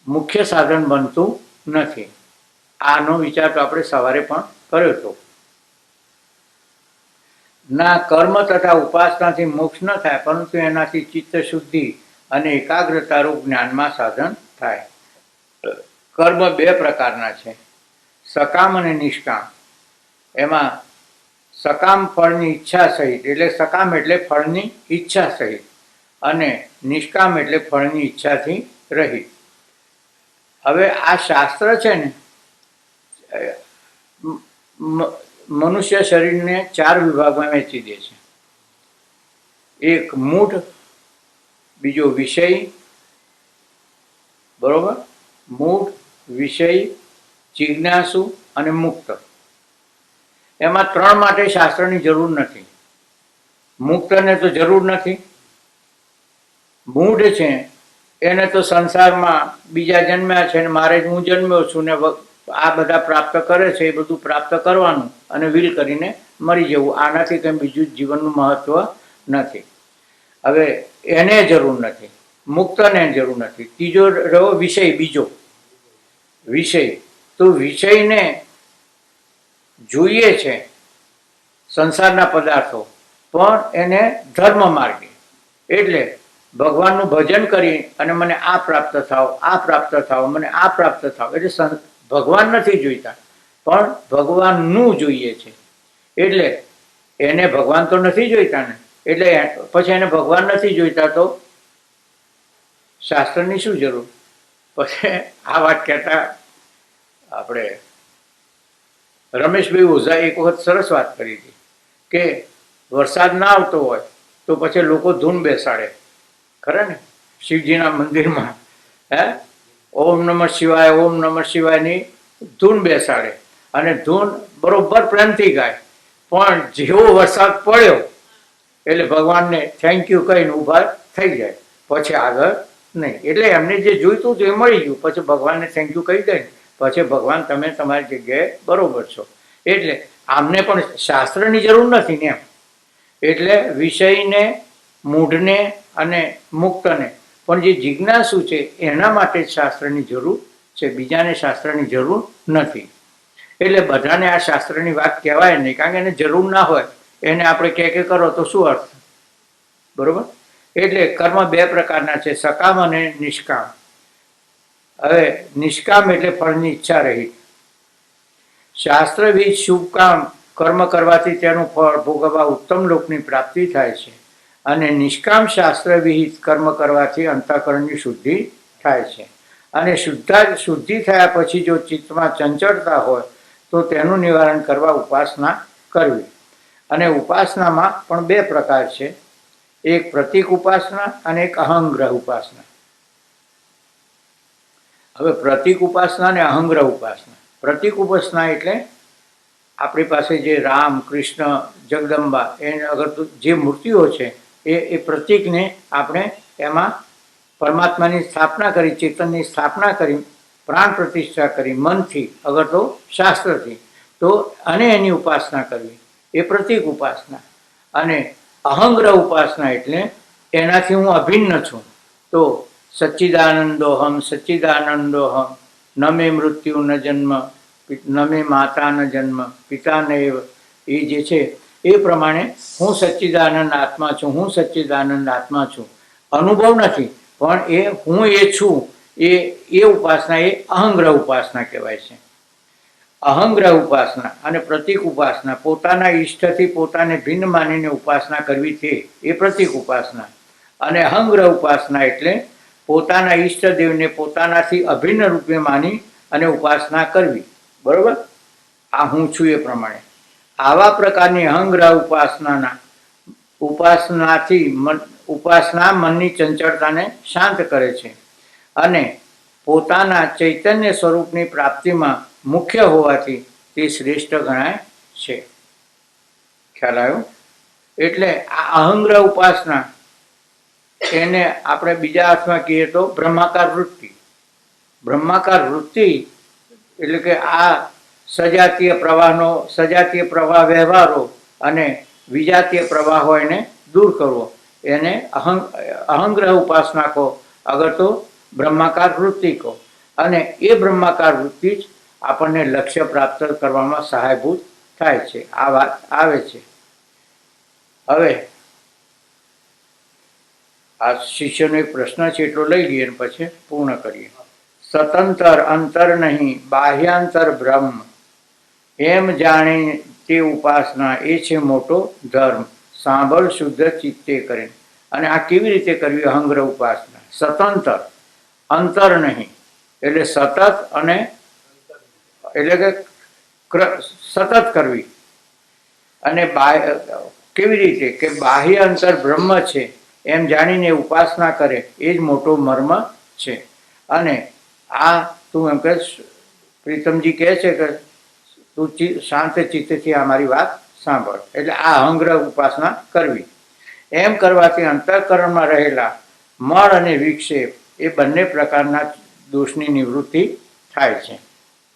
મુખ્ય સાધન બનતું નથી. આનો વિચાર તો આપણે સવારે પણ કર્યો હતો. ના કર્મ તથા ઉપાસનાથી મોક્ષ ન થાય, પરંતુ એનાથી ચિત્ત શુદ્ધિ અને એકાગ્રતારૂપ જ્ઞાનમાં સાધન થાય. કર્મ બે પ્રકારના છે, સકામ અને નિષ્કામ. એમાં સકામ ફળની ઈચ્છા સહિત, એટલે સકામ એટલે ફળની ઈચ્છા સહિત, અને નિષ્કામ એટલે ફળની ઈચ્છાથી રહિત. હવે આ શાસ્ત્ર છે ને મનુષ્ય શરીરને 4 વિભાગમાં વહેંચી દે છે. એક મૂઢ, બીજો વિષય, બરોબર, મૂઢ, વિષય, જિજ્ઞાસુ અને મુક્ત. એમાં 3 માટે શાસ્ત્રની જરૂર નથી. મુક્તને તો જરૂર નથી. મૂઢ છે એને તો સંસારમાં બીજા જન્મ્યા છે ને મારે હું જન્મ્યો છું ને આ બધા પ્રાપ્ત કરે છે, એ બધું પ્રાપ્ત કરવાનું અને વિલ કરીને મરી જવું, આનાથી કંઈ બીજું જીવનનું મહત્વ નથી. હવે એને જરૂર નથી, મુક્તને જરૂર નથી. ત્રીજો રહ્યો વિષય, બીજો વિષય. તો વિષયને જોઈએ છે સંસારના પદાર્થો, પણ એને ધર્મ માર્ગે, એટલે ભગવાનનું ભજન કરી અને મને આ પ્રાપ્ત થાવ, આ પ્રાપ્ત થાવ, મને આ પ્રાપ્ત થાવ. એટલે ભગવાન નથી જોઈતા, પણ ભગવાનનું જોઈએ છે. એટલે એને ભગવાન તો નથી જોઈતા ને, એટલે પછી એને ભગવાન નથી જોઈતા તો શાસ્ત્રની શું જરૂર. પછી આ વાત કહેતા આપણે રમેશભાઈ ઓઝા એક વખત સરસ વાત કરી હતી કે વરસાદ ના આવતો હોય તો પછી લોકો ધૂન બેસાડે, ખરા ને, શિવજીના મંદિરમાં ઓમ નમઃ શિવાય, ઓમ નમઃ શિવાયની ધૂન બેસાડે અને ધૂન બરોબર પ્રેમથી ગાય. પણ જેવો વરસાદ પડ્યો એટલે ભગવાનને થેન્ક યુ કહીને ઊભા થઈ જાય, પછી આગળ નહીં. એટલે એમને જે જોઈતું હતું એ મળી ગયું, પછી ભગવાનને થેન્ક યુ કહી દે, પછી ભગવાન તમે તમારી જગ્યાએ બરોબર છો. એટલે આમને પણ શાસ્ત્રની જરૂર નથી ને એમ. એટલે વિષયને, મૂઢને અને મુક્તને, પણ જે જિજ્ઞાસુ છે એના માટે જ શાસ્ત્રની જરૂર છે, બીજાને શાસ્ત્રની જરૂર નથી. એટલે બધાને આ શાસ્ત્રની વાત કહેવાય નહીં, કારણ કે એને જરૂર ના હોય એને આપણે કે કરો તો શું અર્થ, બરોબર. એટલે કર્મ 2 પ્રકારના છે, સકામ અને નિષ્કામ. હવે નિષ્કામ એટલે ફળની ઈચ્છા રહી. શાસ્ત્રવિધ શુભ કામ કર્મ કરવાથી તેનું ફળ ભોગવવા ઉત્તમ લોકની પ્રાપ્તિ થાય છે, અને નિષ્કામ શાસ્ત્ર વિહિત કર્મ કરવાથી અંતઃકરણની શુદ્ધિ થાય છે. અને શુદ્ધિ થયા પછી જો ચિત્તમાં ચંચળતા હોય તો તેનું નિવારણ કરવા ઉપાસના કરવી. અને ઉપાસનામાં પણ 2 પ્રકાર છે, એક પ્રતીક ઉપાસના અને એક અહંગ્રહ ઉપાસના. હવે પ્રતીક ઉપાસના અને અહંગ્રહ ઉપાસના. પ્રતિક ઉપાસના એટલે આપણી પાસે જે રામ, કૃષ્ણ, જગદંબા એને અગર જે મૂર્તિઓ છે એ પ્રતિકને આપણે એમાં પરમાત્માની સ્થાપના કરી, ચેતનની સ્થાપના કરી, પ્રાણ પ્રતિષ્ઠા કરી મનથી, અગર તો શાસ્ત્રથી, તો અને એની ઉપાસના કરવી એ પ્રતિક ઉપાસના. અને અહંગ્રહ ઉપાસના એટલે એનાથી હું અભિન્ન છું. તો સચ્ચિદાનંદોહમ સચ્ચિદાનંદોહમ, ન મે મૃત્યુ ન જન્મ, ન મે માતા ન જન્મ, પિતા નૈવ, એ જે છે એ પ્રમાણે હું સચ્ચિદાનંદ આત્મા છું, હું સચ્ચિદાનંદ આત્મા છું. અનુભવ નથી, પણ એ હું એ છું, એ ઉપાસના એ અહંગ્રહ ઉપાસના કહેવાય છે. અહંગ્રહ ઉપાસના અને પ્રતિક ઉપાસના, પોતાના ઈષ્ટથી પોતાને ભિન્ન માનીને ઉપાસના કરવી છે એ પ્રતિક ઉપાસના. અને અહંગ્રહ ઉપાસના એટલે પોતાના ઈષ્ટદેવને પોતાનાથી અભિન્ન રૂપે માની અને ઉપાસના કરવી. બરોબર, આ હું છું એ પ્રમાણે. આવા પ્રકારની અહંગ્રહ ઉપાસના મનની ચંચળતાને શાંત કરે છે અને પોતાના ચૈતન્ય સ્વરૂપની પ્રાપ્તિમાં મુખ્ય હોવાથી તે શ્રેષ્ઠ ગણાય છે. ખ્યાલ આવ્યો? એટલે આ અહંગ્રહ ઉપાસના એને આપણે બીજા અર્થમાં કહીએ તો બ્રહ્માકાર વૃત્તિ. બ્રહ્માકાર વૃત્તિ એટલે કે આ સજાતીય પ્રવાહ વ્યવહારો અને વિજાતીય પ્રવાહ હોય એને દૂર કરવો, એને અહંગ્રહ ઉપાસના કહો, અગર તો બ્રહ્માકાર વૃત્તિ કહો. અને એ બ્રહ્માકાર વૃત્તિ જ આપણને લક્ષ્ય પ્રાપ્ત કરવામાં સહાયભૂત થાય છે. આ વાત આવે છે. હવે આ શિષ્યનો એક પ્રશ્ન છે એટલો લઈ લઈએ અને પછી પૂર્ણ કરીએ. સ્વતંત્ર અંતર નહીં બાહ્યાંતર બ્રહ્મ, એમ જાણી તે ઉપાસના એ છે મોટો ધર્મ, સાંભળ શુદ્ધ ચિત્તે કરે. અને આ કેવી રીતે કરવી અહંગ્રહ ઉપાસના? સ્વતંત્ર, અંતર નહીં એટલે સતત, અને એટલે કે સતત કરવી. અને કેવી રીતે કે બાહ્ય અંતર બ્રહ્મ છે એમ જાણીને ઉપાસના કરે એ જ મોટો મર્મ છે. અને આ તું એમ કે પ્રીતમજી કહે છે કે તું શાંત ચિત્તથી આ મારી વાત સાંભળ, એટલે આ અહંગ્રહ ઉપાસના કરવી. એમ કરવાથી અંતઃકરણમાં રહેલા મળ અને વિક્ષેપ એ બંને પ્રકારના દોષની નિવૃત્તિ થાય છે.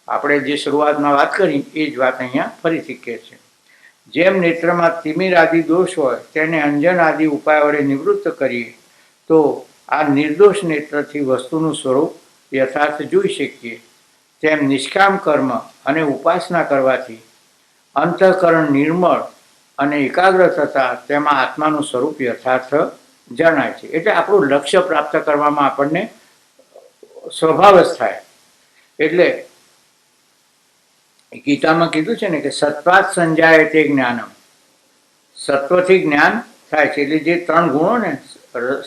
આપણે જે શરૂઆતમાં વાત કરી એ જ વાત અહીંયા ફરીથી કહે છે. જેમ નેત્રમાં તિમિર આદિ દોષ હોય તેને અંજન આદિ ઉપાય વડે નિવૃત્ત કરીએ તો આ નિર્દોષ નેત્રથી વસ્તુનું સ્વરૂપ યથાર્થ જોઈ શકીએ, તેમ નિષ્કામ કર્મ અને ઉપાસના કરવાથી અંતઃકરણ નિર્મળ અને એકાગ્ર થતા તેમાં આત્માનું સ્વરૂપ યથાર્થ જણાય છે. એટલે આપણું લક્ષ્ય પ્રાપ્ત કરવામાં આપણને સ્વભાવ જ થાય. એટલે ગીતામાં કીધું છે ને કે સત્વાત સંજાય તે જ્ઞાનમ, સત્વથી જ્ઞાન થાય છે. એટલે જે ત્રણ ગુણો ને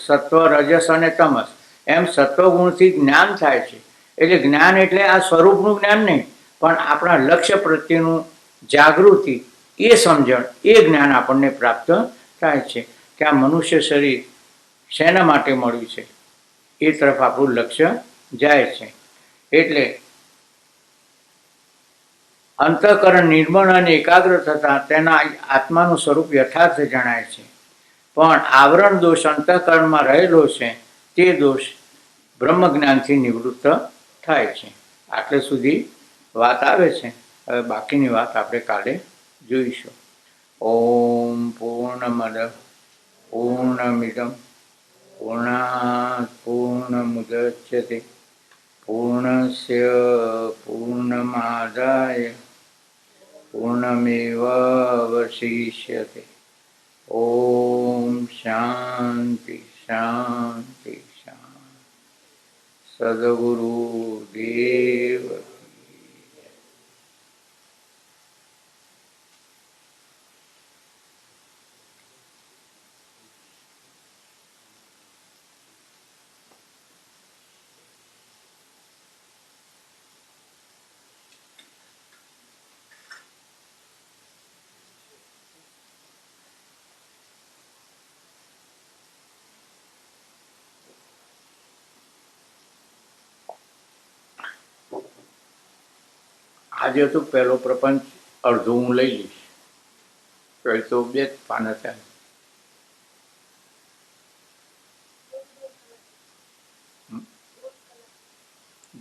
સત્વ, રજસ અને તમસ, એમ સત્વગુણથી જ્ઞાન થાય છે. એટલે જ્ઞાન એટલે આ સ્વરૂપનું જ્ઞાન નહીં, પણ આપણા લક્ષ્ય પ્રત્યેનું જાગૃતિ, એ સમજણ, એ જ્ઞાન આપણને પ્રાપ્ત થાય છે કે આ મનુષ્ય શરીર શેના માટે મળ્યું છે એ તરફ આપણું લક્ષ્ય જાય છે. એટલે અંતઃકરણ નિર્મળ અને એકાગ્ર થતા તેના આત્માનું સ્વરૂપ યથાર્થ જણાય છે. પણ આવરણ દોષ અંતઃકરણમાં રહેલો છે તે દોષ બ્રહ્મ જ્ઞાનથી નિવૃત્ત થાય છે. આટલે સુધી વાત આવે છે. હવે બાકીની વાત આપણે કાલે જોઈશું. ઓમ પૂર્ણમદ પૂર્ણમિદં પૂર્ણાત પૂર્ણમુદચ્યતે પૂર્ણસ્ય પૂર્ણમાદાય પૂર્ણમેવાવશિષ્યતે. ઓમ શાંતિ શાંતિ શાંતિ. સદગુરુ દેવ. આજે તો પહેલો પ્રપંચ અડધો હું લઈ લઈશ, પહેલ તો 2 જ પાન હતા.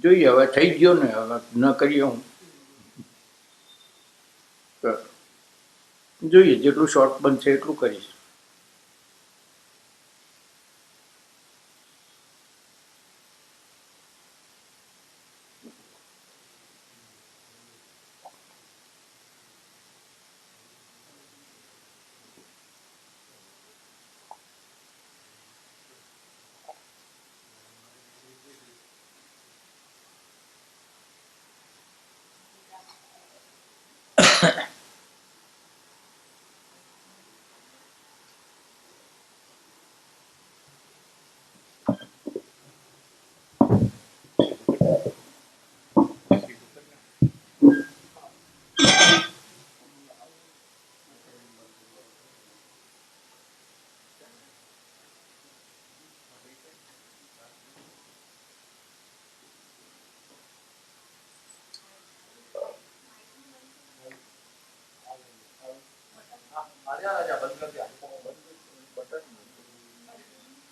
જોઈએ હવે થઈ ગયો ને, હવે ન કરીએ હું તો જોઈએ જેટલું શોર્ટ બનશે એટલું કરીશ.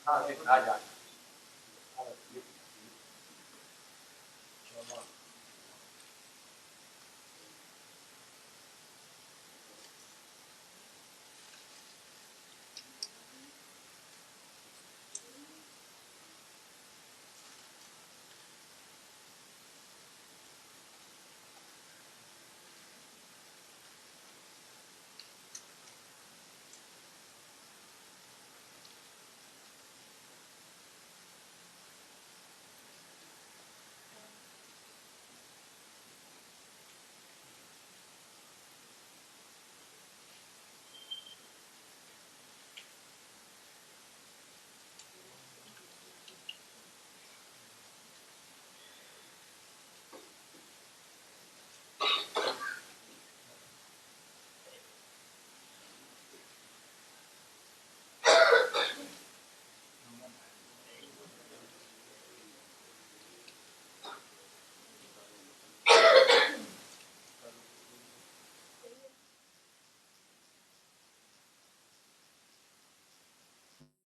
हाँ